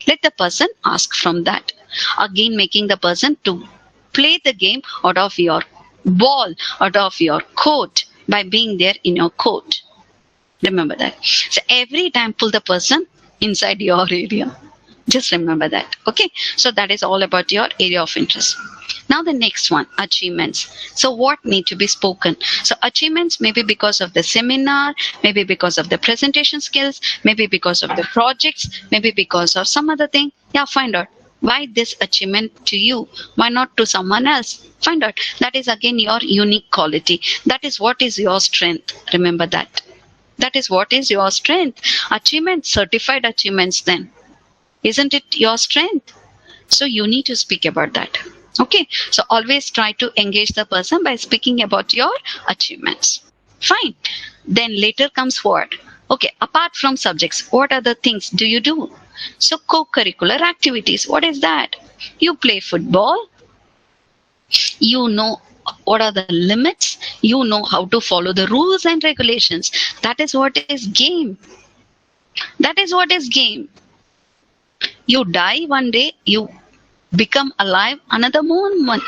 Let the person ask from that. Again, making the person to play the game out of your ball, out of your court, by being there in your court. Remember that. So every time pull the person inside your area. Just remember that. Okay. So that is all about your area of interest. Now the next one, achievements. So what need to be spoken? So achievements maybe because of the seminar, maybe because of the presentation skills, maybe because of the projects, maybe because of some other thing. Yeah, find out. Why this achievement to you? Why not to someone else? Find out. That is again your unique quality. That is what is your strength. Remember that. That is what is your strength. Achievements, certified achievements then. Isn't it your strength? So you need to speak about that. Okay. So always try to engage the person by speaking about your achievements. Fine. Then later comes what? Okay. Apart from subjects, what other things do you do? So co-curricular activities. What is that? You play football. You know what are the limits. You know how to follow the rules and regulations. That is what is game. That is what is game. You die one day, you become alive another moment,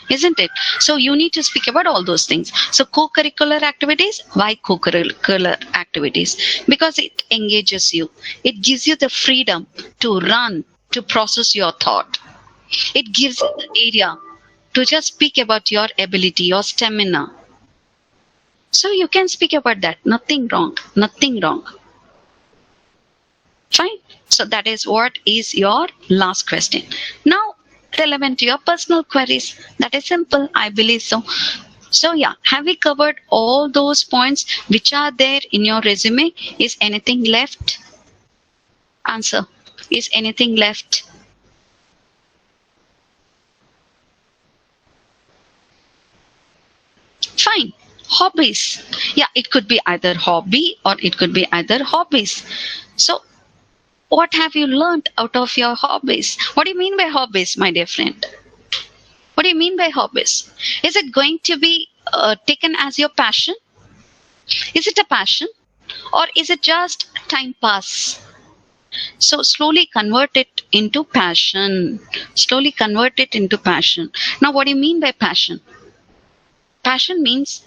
isn't it? So you need to speak about all those things. So co-curricular activities. Why co-curricular activities? Because it engages you. It gives you the freedom to run, to process your thought. It gives you the area to just speak about your ability, your stamina. So you can speak about that. Nothing wrong. Nothing wrong. Fine. So that is what is your last question. Now, relevant to your personal queries. That is simple. I believe so. So yeah, have we covered all those points which are there in your resume? Is anything left? Answer. Is anything left? Fine. Hobbies. Yeah, it could be either hobby or it could be either hobbies. So what have you learned out of your hobbies? What do you mean by hobbies, my dear friend? What do you mean by hobbies? Is it going to be taken as your passion? Is it a passion? Or is it just time pass? So slowly convert it into passion. Slowly convert it into passion. Now, what do you mean by passion? Passion means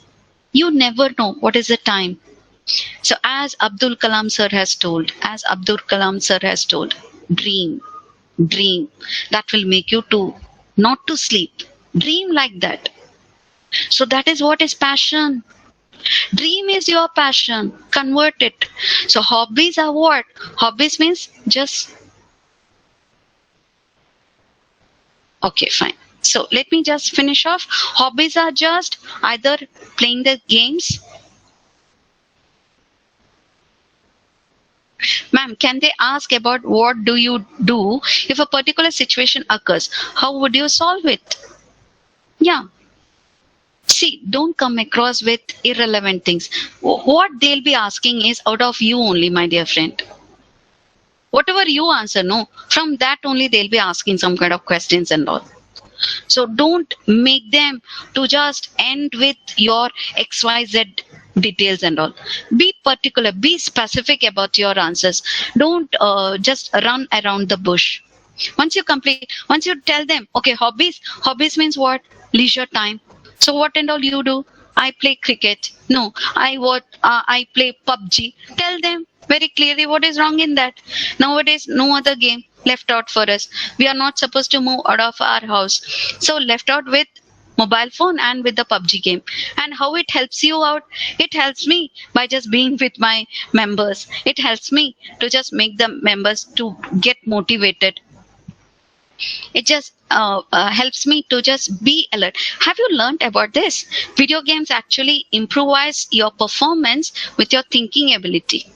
you never know what is the time. So as Abdul Kalam sir has told, dream, dream that will make you to not to sleep. Dream like that. So that is what is passion. Dream is your passion. Convert it. So hobbies are what? Hobbies means just. Okay, fine. So let me just finish off. Hobbies are just either playing the games. Ma'am, can they ask about what do you do if a particular situation occurs? How would you solve it? Yeah. See, don't come across with irrelevant things. What they'll be asking is out of you only, my dear friend. Whatever you answer, no, from that only they'll be asking some kind of questions and all. So don't make them to just end with your XYZ details and all. Be particular, be specific about your answers. Don't just run around the bush. Once you tell them, okay, hobbies means what? Leisure time. So what and all you do? I play cricket. No, I play PUBG. Tell them very clearly what is wrong in that. Nowadays, no other game left out for us. We are not supposed to move out of our house. So left out with mobile phone and with the PUBG game. And how it helps you out? It helps me by just being with my members. It helps me to just make the members to get motivated. It just helps me to just be alert. Have you learned about this? Video games actually improvise your performance with your thinking ability.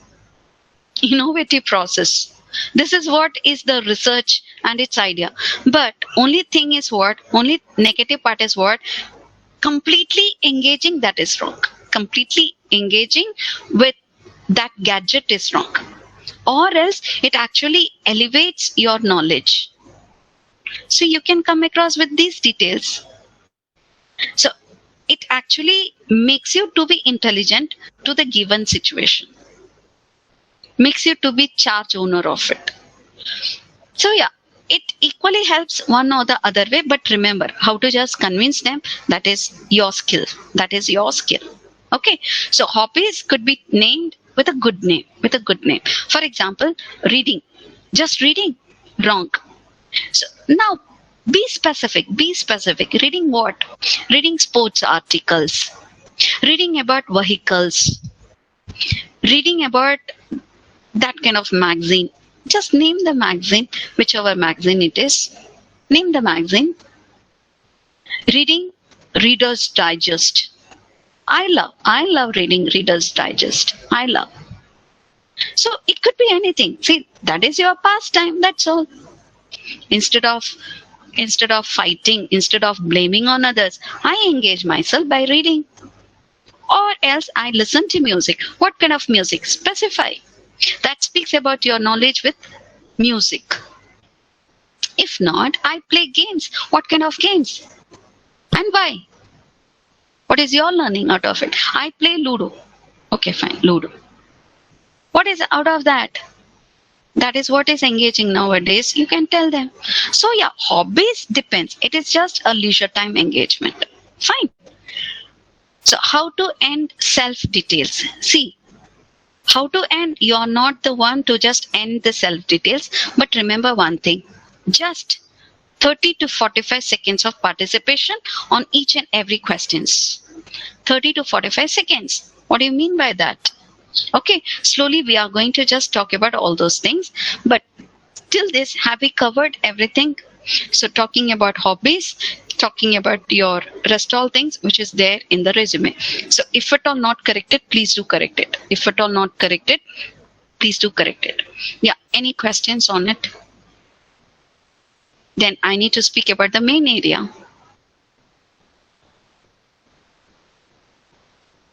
Innovative process. This is what is the research and its idea. But only negative part is what? Completely engaging, that is wrong. Completely engaging with that gadget is wrong. Or else it actually elevates your knowledge. So you can come across with these details. So it actually makes you to be intelligent to the given situation. Makes you to be charge owner of it. So yeah, it equally helps one or the other way, but remember how to just convince them. That is your skill. That is your skill. Okay. So hobbies could be named with a good name. For example, reading. Just reading. Wrong. So now be specific. Reading what? Reading sports articles. Reading about vehicles. Reading about that kind of magazine. Just name the magazine, whichever magazine it is. Name the magazine. Reading Reader's Digest. I love reading Reader's Digest. I love. So it could be anything. See, that is your pastime. That's all. Instead of fighting, instead of blaming on others, I engage myself by reading. Or else I listen to music. What kind of music? Specify. That speaks about your knowledge with music. If not, I play games. What kind of games? And why? What is your learning out of it? I play Ludo. Okay, fine, Ludo. What is out of that? That is what is engaging nowadays. You can tell them. So yeah, hobbies depends. It is just a leisure time engagement. Fine. So how to end self details? See, how to end? You are not the one to just end the self details. But remember one thing. Just 30 to 45 seconds of participation on each and every questions. 30 to 45 seconds. What do you mean by that? Okay, slowly we are going to just talk about all those things. But till this, have we covered everything? So talking about hobbies, talking about your rest all things which is there in the resume. So if at all not corrected, please do correct it. If at all not corrected, please do correct it. Yeah, any questions on it? Then I need to speak about the main area.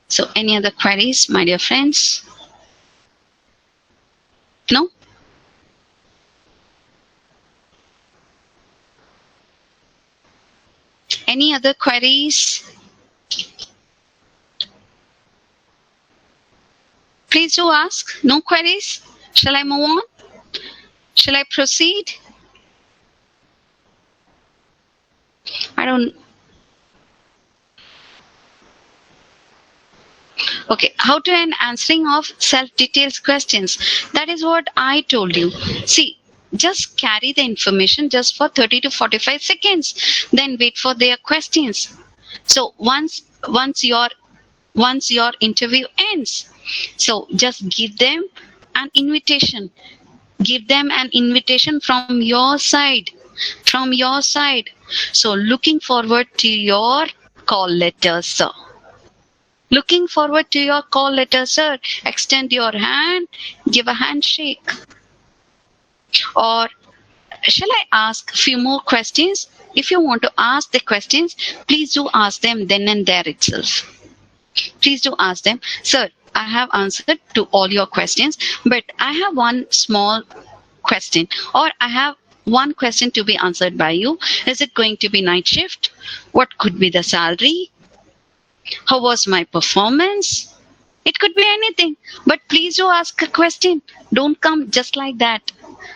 So any other queries, my dear friends? No? Any other queries? Please do ask. No queries? Shall I move on? Shall I proceed? I don't. Okay, how to end answering of self-details questions. That is what I told you. See, Just carry the information just for 30 to 45 seconds. Then wait for their questions. So once your interview ends, so just give them an invitation. Give them an invitation from your side. From your side. So looking forward to your call letter, sir. Looking forward to your call letter, sir. Extend your hand, give a handshake. Or shall I ask a few more questions? If you want to ask the questions, please do ask them then and there itself. Please do ask them, sir, I have answered to all your questions, but I have one small question, or I have one question to be answered by you. Is it going to be night shift? What could be the salary? How was my performance? It could be anything, but please do ask a question. Don't come just like that.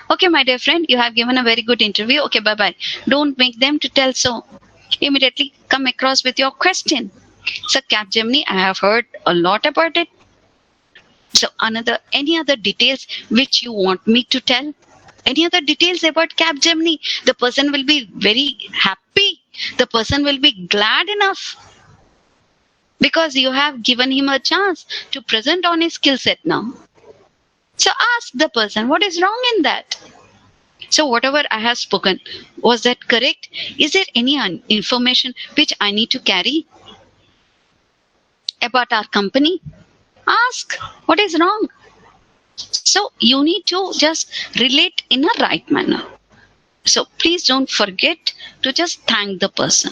Okay, my dear friend, you have given a very good interview. Okay, bye-bye. Don't make them to tell so. Immediately come across with your question. So Capgemini, I have heard a lot about it. So any other details which you want me to tell? Any other details about Capgemini? The person will be very happy. The person will be glad enough. Because you have given him a chance to present on his skill set now. So ask the person, what is wrong in that? So whatever I have spoken, was that correct? Is there any information which I need to carry about our company? Ask, what is wrong? So you need to just relate in a right manner. So please don't forget to just thank the person.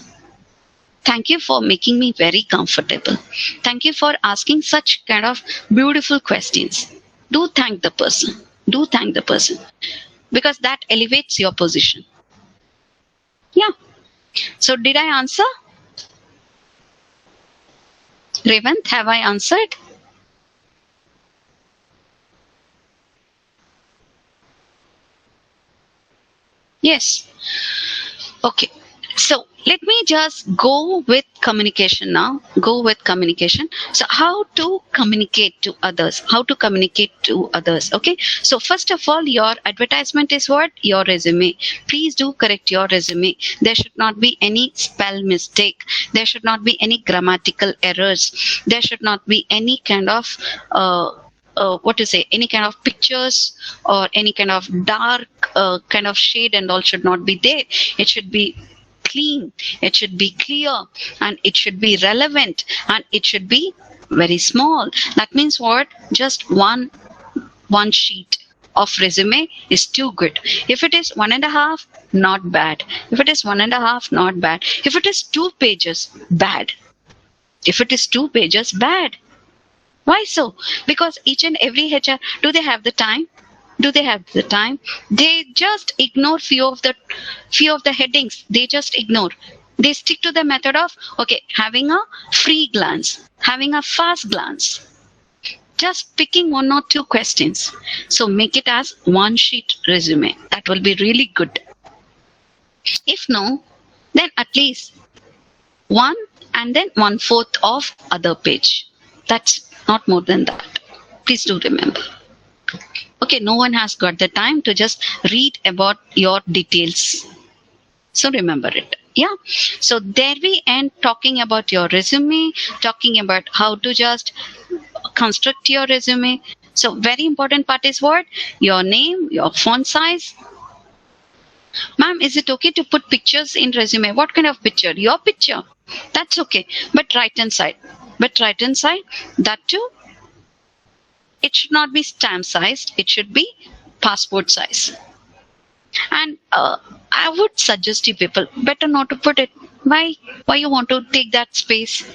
Thank you for making me very comfortable. Thank you for asking such kind of beautiful questions. Do thank the person. Do thank the person. Because that elevates your position. Yeah. So did I answer? Revant, have I answered? Yes. Okay. So let me just go with communication now. Go with communication. So how to communicate to others? How to communicate to others? Okay. So first of all, your advertisement is what? Your resume. Please do correct your resume. There should not be any spell mistake. There should not be any grammatical errors. There should not be any kind of any kind of pictures or any kind of dark kind of shade and all should not be there. It should be clean, it should be clear, and it should be relevant, and it should be very small. That means what? Just one sheet of resume is too good. If it is 1.5, not bad. If it is 1.5, not bad. If it is 2 pages, bad. If it is 2 pages, bad. Why so? Because each and every HR, do they have the time? Do they have the time? They just ignore few of the headings. They just ignore. They stick to the method of, okay, having a free glance, having a fast glance, just picking 1 or 2 questions. So make it as 1 sheet resume. That will be really good. If no, then at least 1 and then 1/4 of other page. That's not more than that. Please do remember. Okay, no one has got the time to just read about your details. So remember it. Yeah. So there we end talking about your resume, talking about how to just construct your resume. So very important part is what? Your name, your font size. Ma'am, is it okay to put pictures in resume? What kind of picture? Your picture. That's okay. But right hand side. That too. It should not be stamp sized. It should be passport size. And I would suggest you people better not to put it. Why? Why you want to take that space?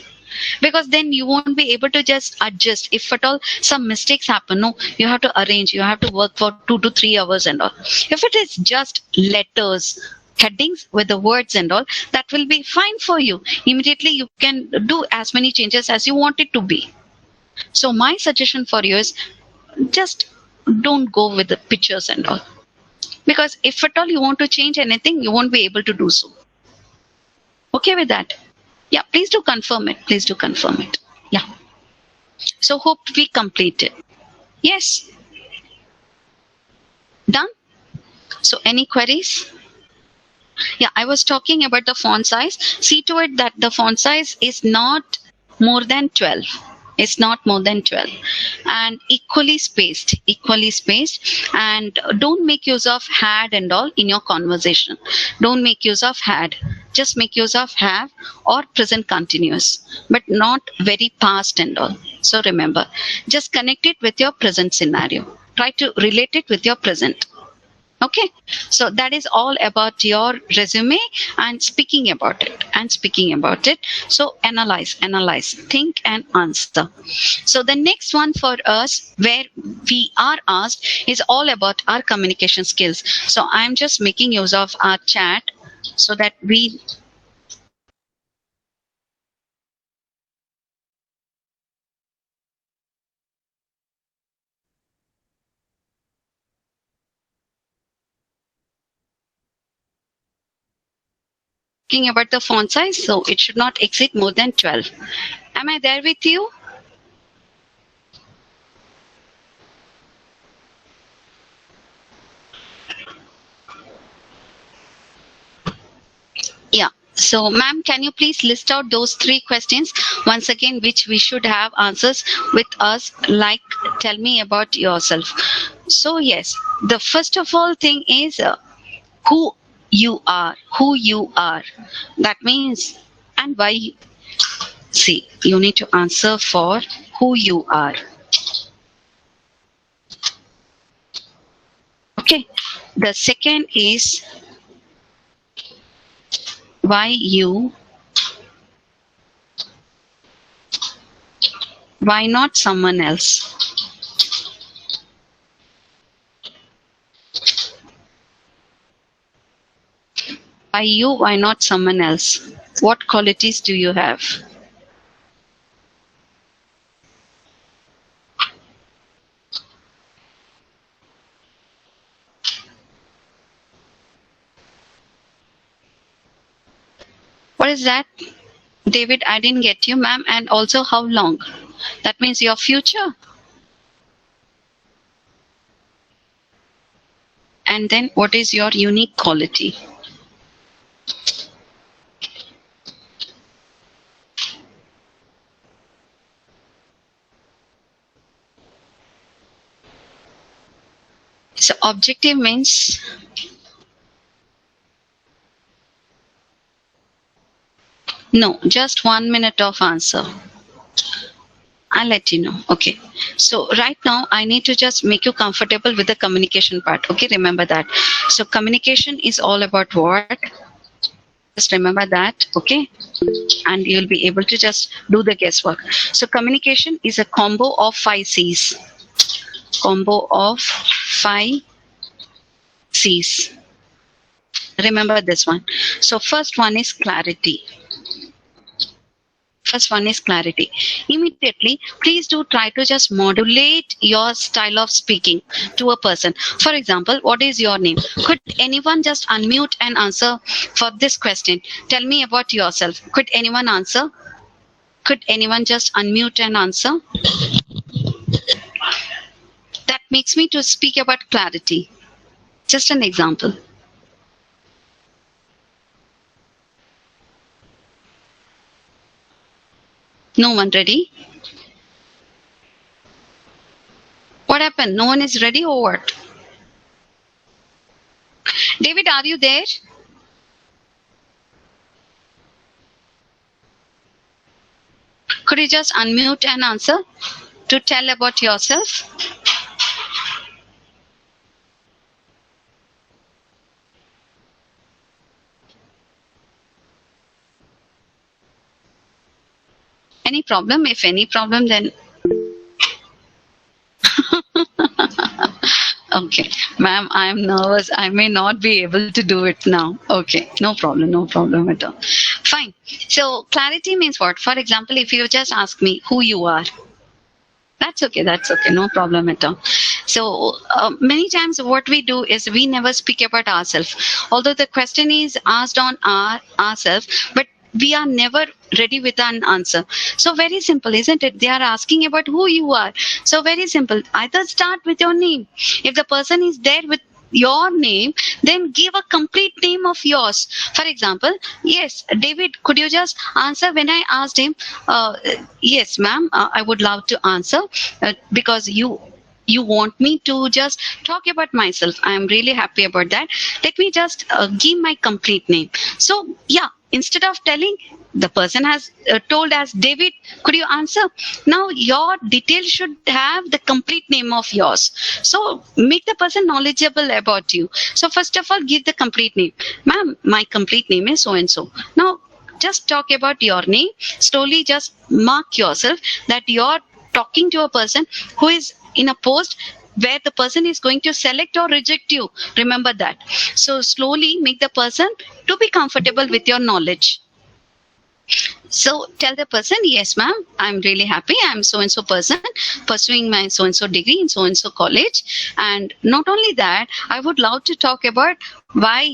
Because then you won't be able to just adjust. If at all some mistakes happen, no, you have to arrange. You have to work for 2 to 3 hours and all. If it is just letters, headings with the words and all, that will be fine for you. Immediately you can do as many changes as you want it to be. So my suggestion for you is just don't go with the pictures and all. Because if at all you want to change anything, you won't be able to do so. Okay with that? Yeah, please do confirm it. Please do confirm it. Yeah. So hope we complete it. Yes. Done? So any queries? Yeah, I was talking about the font size. See to it that the font size is not more than 12. It's not more than 12. And equally spaced. And don't make use of had and all in your conversation. Don't make use of had. Just make use of have or present continuous, but not very past and all. So remember, just connect it with your present scenario. Try to relate it with your present. Okay, so that is all about your resume and speaking about it. So analyze, think and answer. So the next one for us where we are asked is all about our communication skills. So I'm just making use of our chat so that we talking about the font size, so it should not exceed more than 12. Am I there with you? Yeah. So, ma'am, can you please list out those 3 questions once again, which we should have answers with us, like tell me about yourself. So, yes, the first of all thing is who you are. That means, and why. See, you need to answer for who you are. Okay. The second is why you, why not someone else? Why you, why not someone else? What qualities do you have? What is that? David, I didn't get you, ma'am. And also, how long? That means your future. And then, what is your unique quality? So, objective means no, just 1 minute of answer. I'll let you know. Okay. So right now I need to just make you comfortable with the communication part. Okay. Remember that. So communication is all about what? Just remember that. Okay. And you'll be able to just do the guesswork. So communication is a combo of 5 C's. Combo of 5 C's. Remember this one. So first one is clarity. First one is clarity. Immediately, please do try to just modulate your style of speaking to a person. For example, what is your name? Could anyone just unmute and answer for this question? Tell me about yourself. Could anyone answer? Could anyone just unmute and answer? That makes me to speak about clarity. Just an example. No one ready? What happened? No one is ready or what? David, are you there? Could you just unmute and answer to tell about yourself? Any problem? If any problem, then okay, ma'am, I am nervous. I may not be able to do it now. Okay, no problem at all. Fine. So clarity means what? For example, if you just ask me who you are, that's okay, no problem at all. So many times what we do is we never speak about ourselves. Although the question is asked on ourselves, but we are never ready with an answer. So very simple, isn't it? They are asking about who you are. So very simple. Either start with your name. If the person is there with your name, then give a complete name of yours. For example, yes, David, could you just answer when I asked him, yes, ma'am, I would love to answer because you want me to just talk about myself. I am really happy about that. Let me just give my complete name. So, yeah, instead of telling the person has told as David, could you answer? Now, your details should have the complete name of yours. So, make the person knowledgeable about you. So, first of all, give the complete name. Ma'am, my complete name is so and so. Now, just talk about your name. Slowly, just mark yourself that you're talking to a person who is in a post where the person is going to select or reject you. Remember that. So slowly make the person to be comfortable with your knowledge. So tell the person, yes, ma'am, I'm really happy. I'm so and so person pursuing my so and so degree in so and so college. And not only that, I would love to talk about why,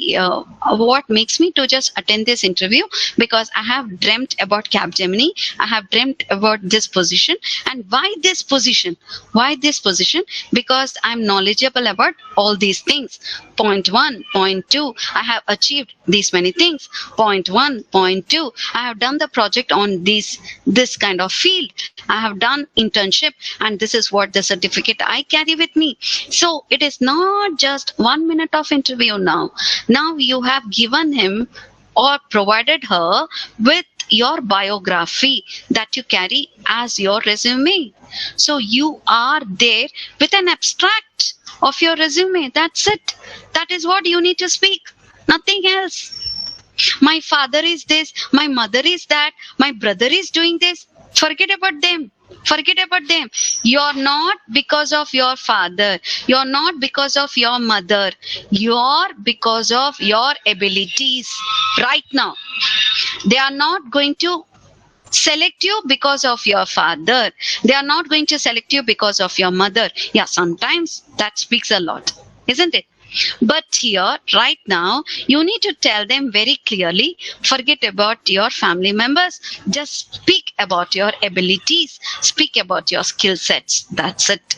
what makes me to just attend this interview, because I have dreamt about Capgemini. I have dreamt about this position. And why this position? Why this position? Because I'm knowledgeable about all these things. Point one, point two, I have achieved these many things. Point one, point two, I have done the project on this kind of field. I have done internship, and this is what the certificate I carry with me. So it is not just 1 minute of interview now. Now you have given him or provided her with your biography that you carry as your resume. So you are there with an abstract of your resume. That's it. That is what you need to speak. Nothing else. My father is this, my mother is that, my brother is doing this. Forget about them. Forget about them. You're not because of your father. You're not because of your mother. You're because of your abilities right now. They are not going to select you because of your father. They are not going to select you because of your mother. Yeah, sometimes that speaks a lot, isn't it? But here, right now, you need to tell them very clearly, forget about your family members. Just speak about your abilities. Speak about your skill sets. That's it.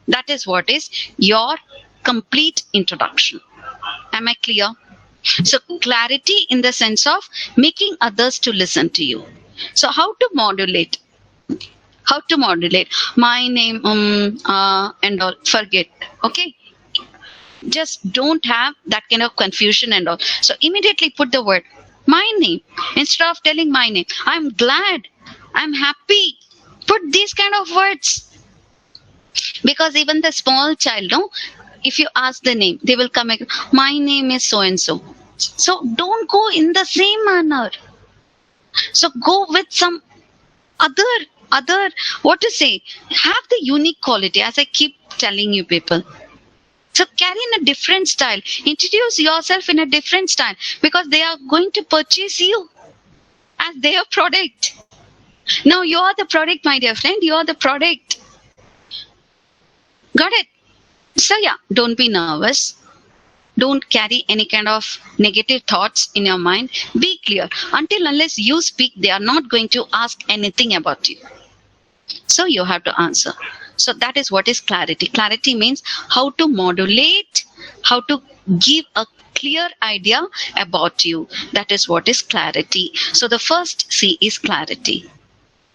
That is what is your complete introduction. Am I clear? So clarity in the sense of making others to listen to you. So how to modulate? How to modulate? My name, and all, forget. Okay? Just don't have that kind of confusion and all. So immediately put the word my name instead of telling my name. I'm glad, I'm happy. Put these kind of words, because even the small child, no, if you ask the name, they will come again, my name is so and so. So don't go in the same manner. So go with some other what to say, have the unique quality, as I keep telling you people. So carry in a different style. Introduce yourself in a different style, because they are going to purchase you as their product. Now you are the product, my dear friend. You are the product. Got it? So yeah, don't be nervous. Don't carry any kind of negative thoughts in your mind. Be clear. Until unless you speak, they are not going to ask anything about you. So you have to answer. So that is what is clarity. Clarity means how to modulate, how to give a clear idea about you. That is what is clarity. So the first C is clarity.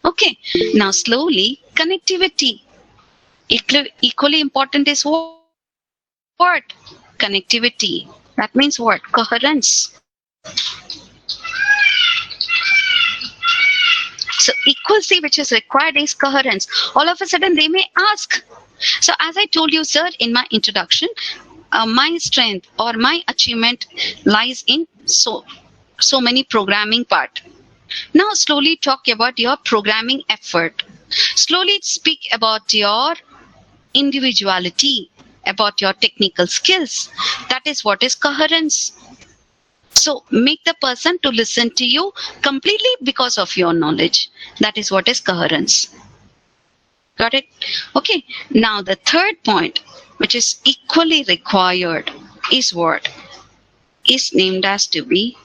Okay. Now slowly, connectivity. Equally important is what? Connectivity. That means what? Coherence. So equal C which is required is coherence. All of a sudden they may ask. So as I told you, sir, in my introduction, my strength or my achievement lies in so many programming part. Now slowly talk about your programming effort. Slowly speak about your individuality, about your technical skills. That is what is coherence. So make the person to listen to you completely because of your knowledge. That is what is coherence. Got it? Okay. Now the third point, which is equally required, is what? Is named as to be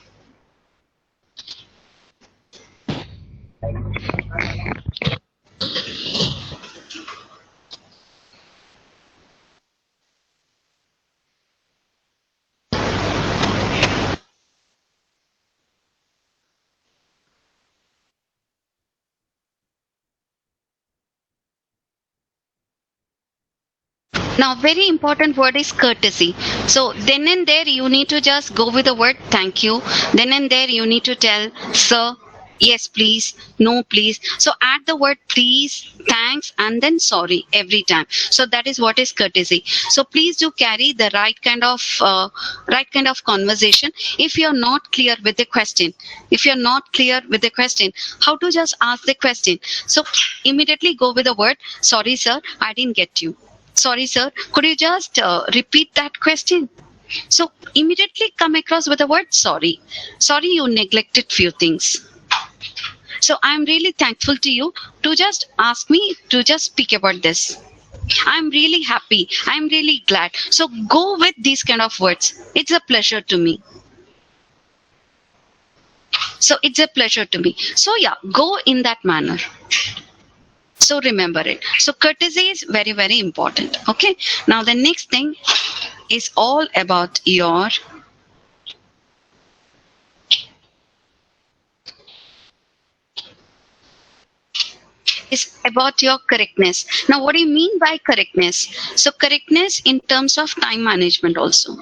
Now, very important word is courtesy. So then and there you need to just go with the word thank you. Then and there you need to tell sir, yes please, no please. So add the word please, thanks, and then sorry every time. So that is what is courtesy. So please do carry the right kind of conversation. If you're not clear with the question, how to just ask the question. So immediately go with the word sorry sir, I didn't get you. Sorry sir, could you just repeat that question? So immediately come across with the word sorry. Sorry, you neglected few things. So I'm really thankful to you to just ask me to just speak about this. I'm really happy. I'm really glad. So go with these kind of words. It's a pleasure to me. So it's a pleasure to me. So yeah, go in that manner. So remember it. So courtesy is very, very important. Okay. Now the next thing is all about your correctness. Now, what do you mean by correctness? So correctness in terms of time management also.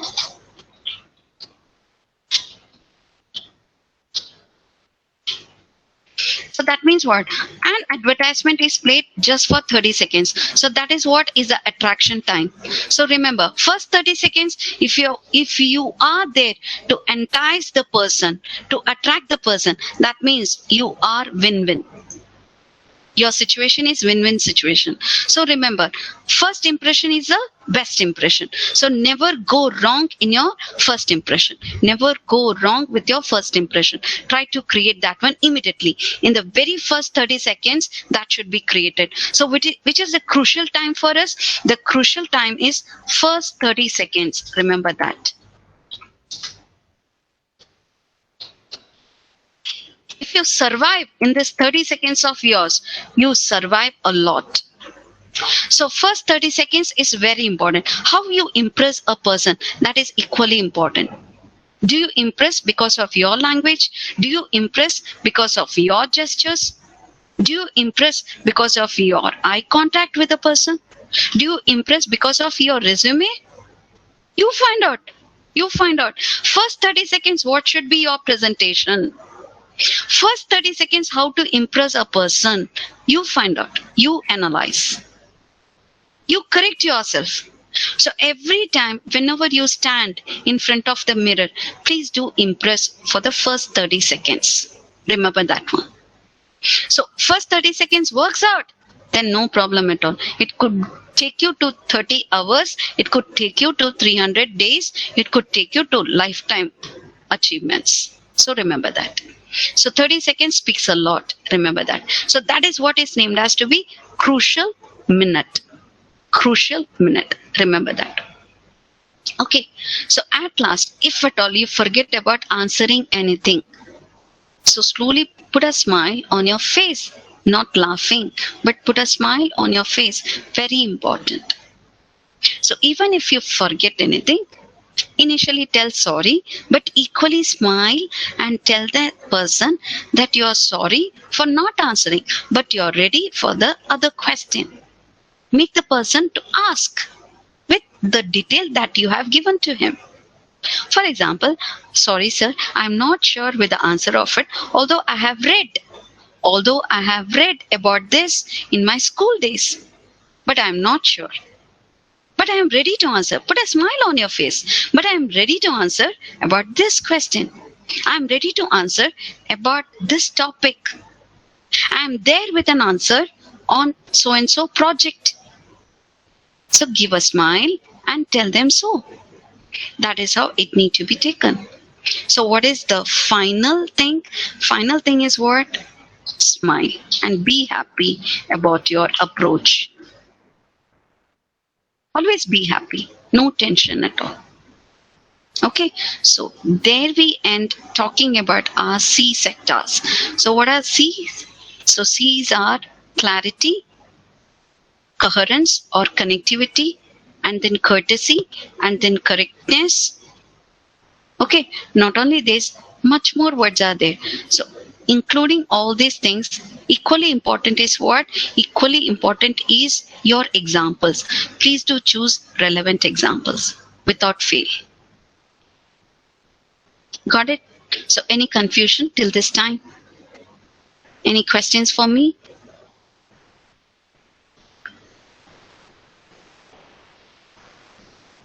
So that means what? An advertisement is played just for 30 seconds. So that is what is the attraction time. So remember, first 30 seconds, if you are there to entice the person, to attract the person, that means you are win-win. Your situation is win-win situation. So remember, first impression is the best impression. So never go wrong in your first impression. Never go wrong with your first impression. Try to create that one immediately. In the very first 30 seconds, that should be created. So which is the crucial time for us? The crucial time is first 30 seconds. Remember that. If you survive in this 30 seconds of yours, you survive a lot. So first 30 seconds is very important. How you impress a person, that is equally important. Do you impress because of your language? Do you impress because of your gestures? Do you impress because of your eye contact with a person? Do you impress because of your resume? You find out. First 30 seconds, what should be your presentation? First 30 seconds, how to impress a person. You find out. You analyze. You correct yourself. So every time, whenever you stand in front of the mirror, please do impress for the first 30 seconds. Remember that one. So first 30 seconds works out, then no problem at all. It could take you to 30 hours. It could take you to 300 days. It could take you to lifetime achievements. So remember that. So 30 seconds speaks a lot. Remember that. So that is what is named as to be crucial minute. Crucial minute. Remember that. Okay. So at last, if at all you forget about answering anything, so slowly put a smile on your face. Not laughing, but put a smile on your face. Very important. So even if you forget anything, initially tell sorry, but equally smile and tell the person that you are sorry for not answering, but you are ready for the other question. Make the person to ask with the detail that you have given to him. For example, sorry sir, I am not sure with the answer of it, although I have read about this in my school days, but I am not sure. But I am ready to answer. Put a smile on your face. But I am ready to answer about this question. I am ready to answer about this topic. I am there with an answer on so-and-so project. So give a smile and tell them so. That is how it needs to be taken. So what is the final thing? Final thing is what? Smile and be happy about your approach. Always be happy. No tension at all. Okay, so there we end talking about our C sectors. So what are C's? So C's are clarity, coherence or connectivity, and then courtesy, and then correctness. Okay, not only this, much more words are there. So including all these things, equally important is what? Equally important is your examples. Please do choose relevant examples without fail. Got it? So any confusion till this time? Any questions for me?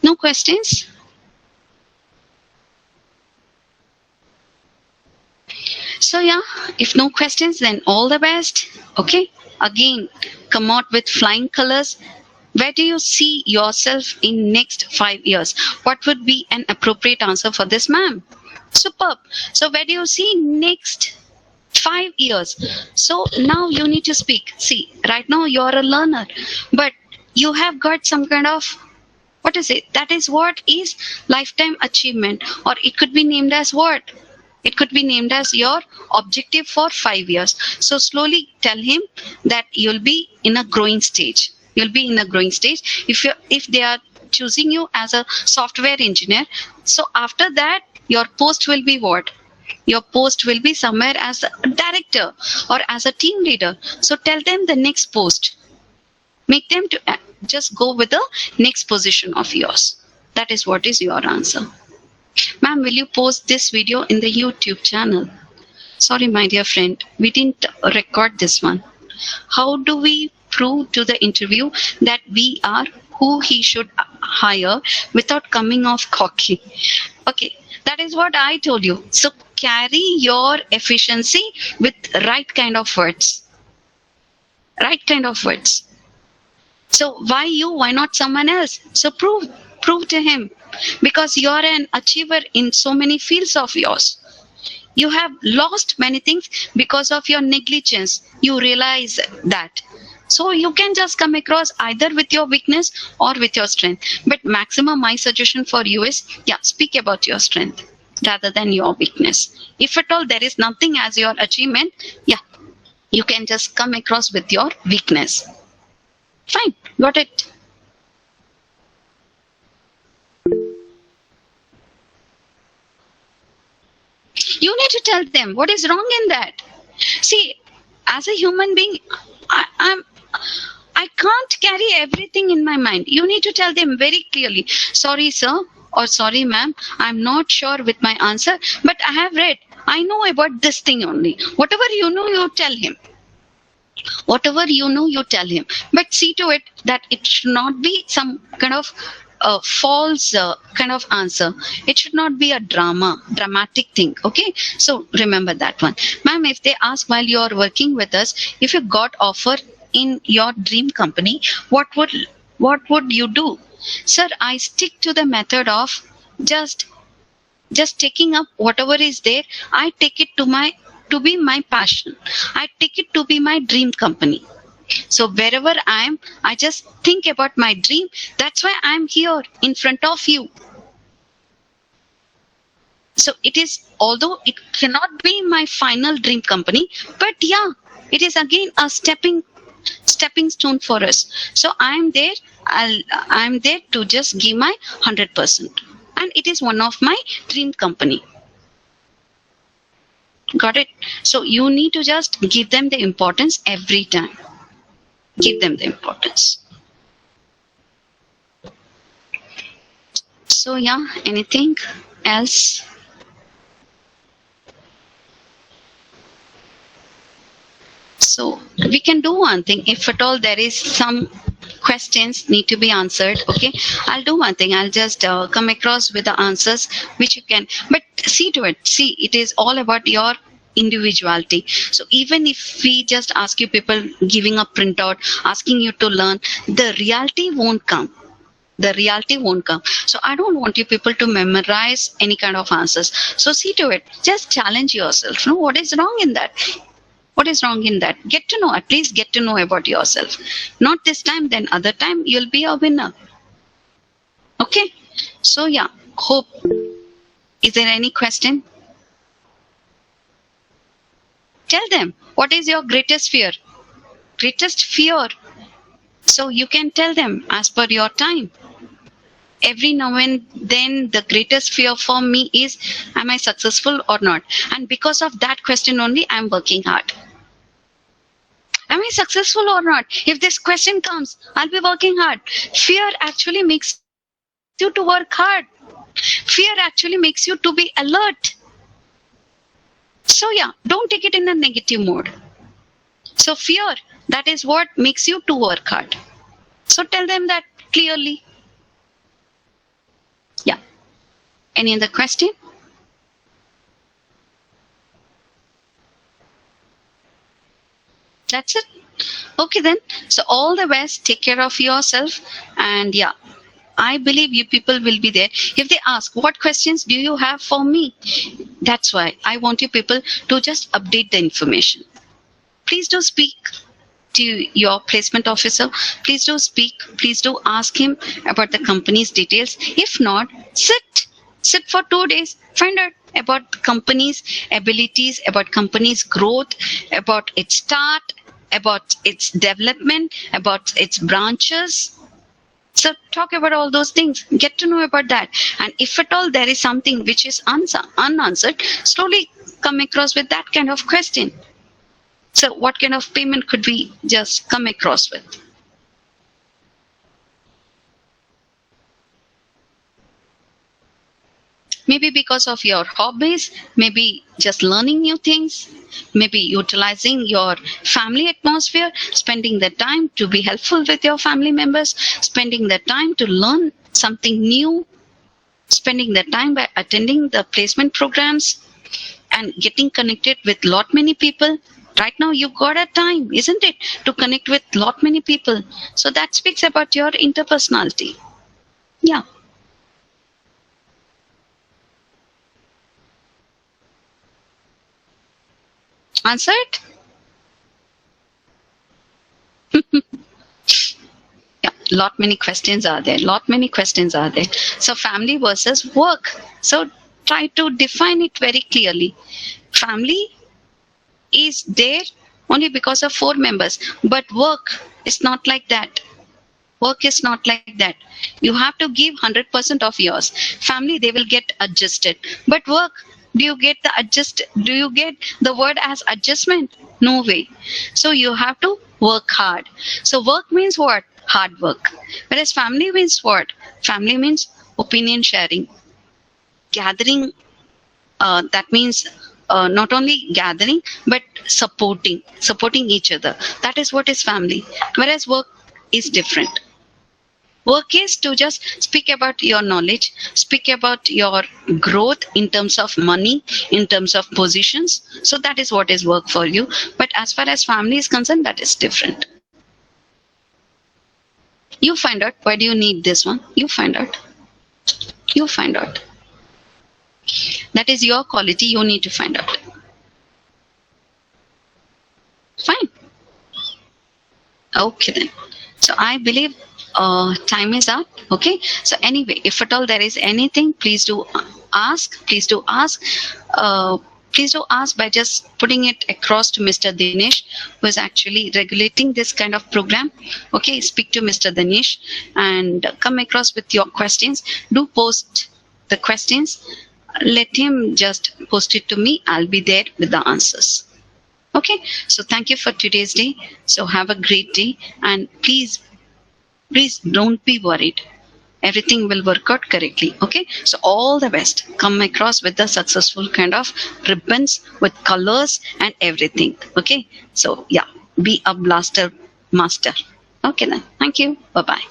No questions? So yeah, if no questions, then all the best. Okay, again, come out with flying colors. Where do you see yourself in next 5 years? What would be an appropriate answer for this, ma'am? Superb. So where do you see next 5 years? So now you need to speak. See, right now you're a learner, but you have got some kind of, what is it? That is what is lifetime achievement, or it could be named as what? It could be named as your objective for 5 years. So slowly tell him that you'll be in a growing stage. You'll be in a growing stage. If they are choosing you as a software engineer, so after that, your post will be what? Your post will be somewhere as a director or as a team leader. So tell them the next post. Make them to just go with the next position of yours. That is what is your answer. Ma'am, will you post this video in the YouTube channel? Sorry, my dear friend, we didn't record this one. How do we prove to the interview that we are who he should hire without coming off cocky? Okay, that is what I told you. So carry your efficiency with right kind of words. Right kind of words. So why you? Why not someone else? So prove to him, because you are an achiever in so many fields of yours. You have lost many things because of your negligence. You realize that. So you can just come across either with your weakness or with your strength. But maximum my suggestion for you is, yeah, speak about your strength rather than your weakness. If at all there is nothing as your achievement, yeah, you can just come across with your weakness. Fine, got it. You need to tell them what is wrong in that. See, as a human being, I can't carry everything in my mind. You need to tell them very clearly, sorry sir or sorry ma'am, I'm not sure with my answer, but I have read, I know about this thing only. Whatever you know, you tell him. Whatever you know, you tell him. But see to it that it should not be some kind of false kind of answer. It should not be a dramatic thing. Okay, so remember that one. Ma'am, if they ask while you are working with us, if you got offer in your dream company, what would you do? Sir, I stick to the method of just taking up whatever is there. I take it to be my passion. I take it to be my dream company. So wherever I am, I just think about my dream. That's why I'm here in front of you. So it is, although it cannot be my final dream company, but yeah, it is again a stepping stone for us. So I'm there to just give my 100%, and it is one of my dream company. Got it? So you need to just give them the importance every time. Give them the importance. So yeah, anything else? So we can do one thing. If at all there is some questions need to be answered, okay, I'll do one thing. I'll just come across with the answers which you can. But see to it. See, it is all about your individuality. So even if we just ask you, people giving a printout, asking you to learn, the reality won't come. The reality won't come. So I don't want you people to memorize any kind of answers. So see to it. Just challenge yourself. No, what is wrong in that? What is wrong in that? Get to know. At least get to know about yourself. Not this time, then other time you'll be a winner. Okay. So yeah. Hope. Is there any question? Tell them, what is your greatest fear? Greatest fear. So you can tell them as per your time. every now and then the greatest fear for me is, am I successful or not? And because of that question only, I'm working hard. Am I successful or not? If this question comes, I'll be working hard. Fear actually makes you to work hard. Fear actually makes you to be alert. So yeah, don't take it in a negative mode. So fear, that is what makes you to work hard. So tell them that clearly. Yeah. Any other question? That's it. Okay then. So all the best. Take care of yourself. And yeah, I believe you people will be there. If they ask, what questions do you have for me? That's why I want you people to just update the information. Please do speak to your placement officer. Please do speak. Please do ask him about the company's details. If not, sit for 2 days. Find out about the company's abilities, about company's growth, about its start, about its development, about its branches. So talk about all those things. Get to know about that. And if at all there is something which is unanswered, slowly come across with that kind of question. So what kind of payment could we just come across with? Maybe because of your hobbies, maybe just learning new things, maybe utilizing your family atmosphere, spending the time to be helpful with your family members, spending the time to learn something new, spending the time by attending the placement programs and getting connected with lot many people. Right now you got a time, isn't it, to connect with lot many people. So that speaks about your interpersonality. Yeah. Answer it? Yeah, lot many questions are there. So family versus work. So try to define it very clearly. Family is there only because of 4 members, but work is not like that. Work is not like that. You have to give 100% of yours. Family, they will get adjusted. But work, do you get the word as adjustment? No way. So you have to work hard. So work means what? Hard work. Whereas family means what? Family means opinion sharing, gathering. That means not only gathering but supporting each other. That is what is family. Whereas work is different. Work is to just speak about your knowledge, speak about your growth in terms of money, in terms of positions. So that is what is work for you. But as far as family is concerned, that is different. You find out. Why do you need this one? You find out. That is your quality. You need to find out. Fine. Okay then. So I believe time is up. Okay. So anyway, if at all there is anything, please do ask. Please do ask by just putting it across to Mr. Dinesh, who is actually regulating this kind of program. Okay. Speak to Mr. Dinesh and come across with your questions. Do post the questions. Let him just post it to me. I'll be there with the answers. Okay. So thank you for today's day. So have a great day, and please don't be worried. Everything will work out correctly. Okay. So all the best. Come across with the successful kind of ribbons with colors and everything. Okay. So yeah, be a blaster master. Okay then. Thank you. Bye-bye.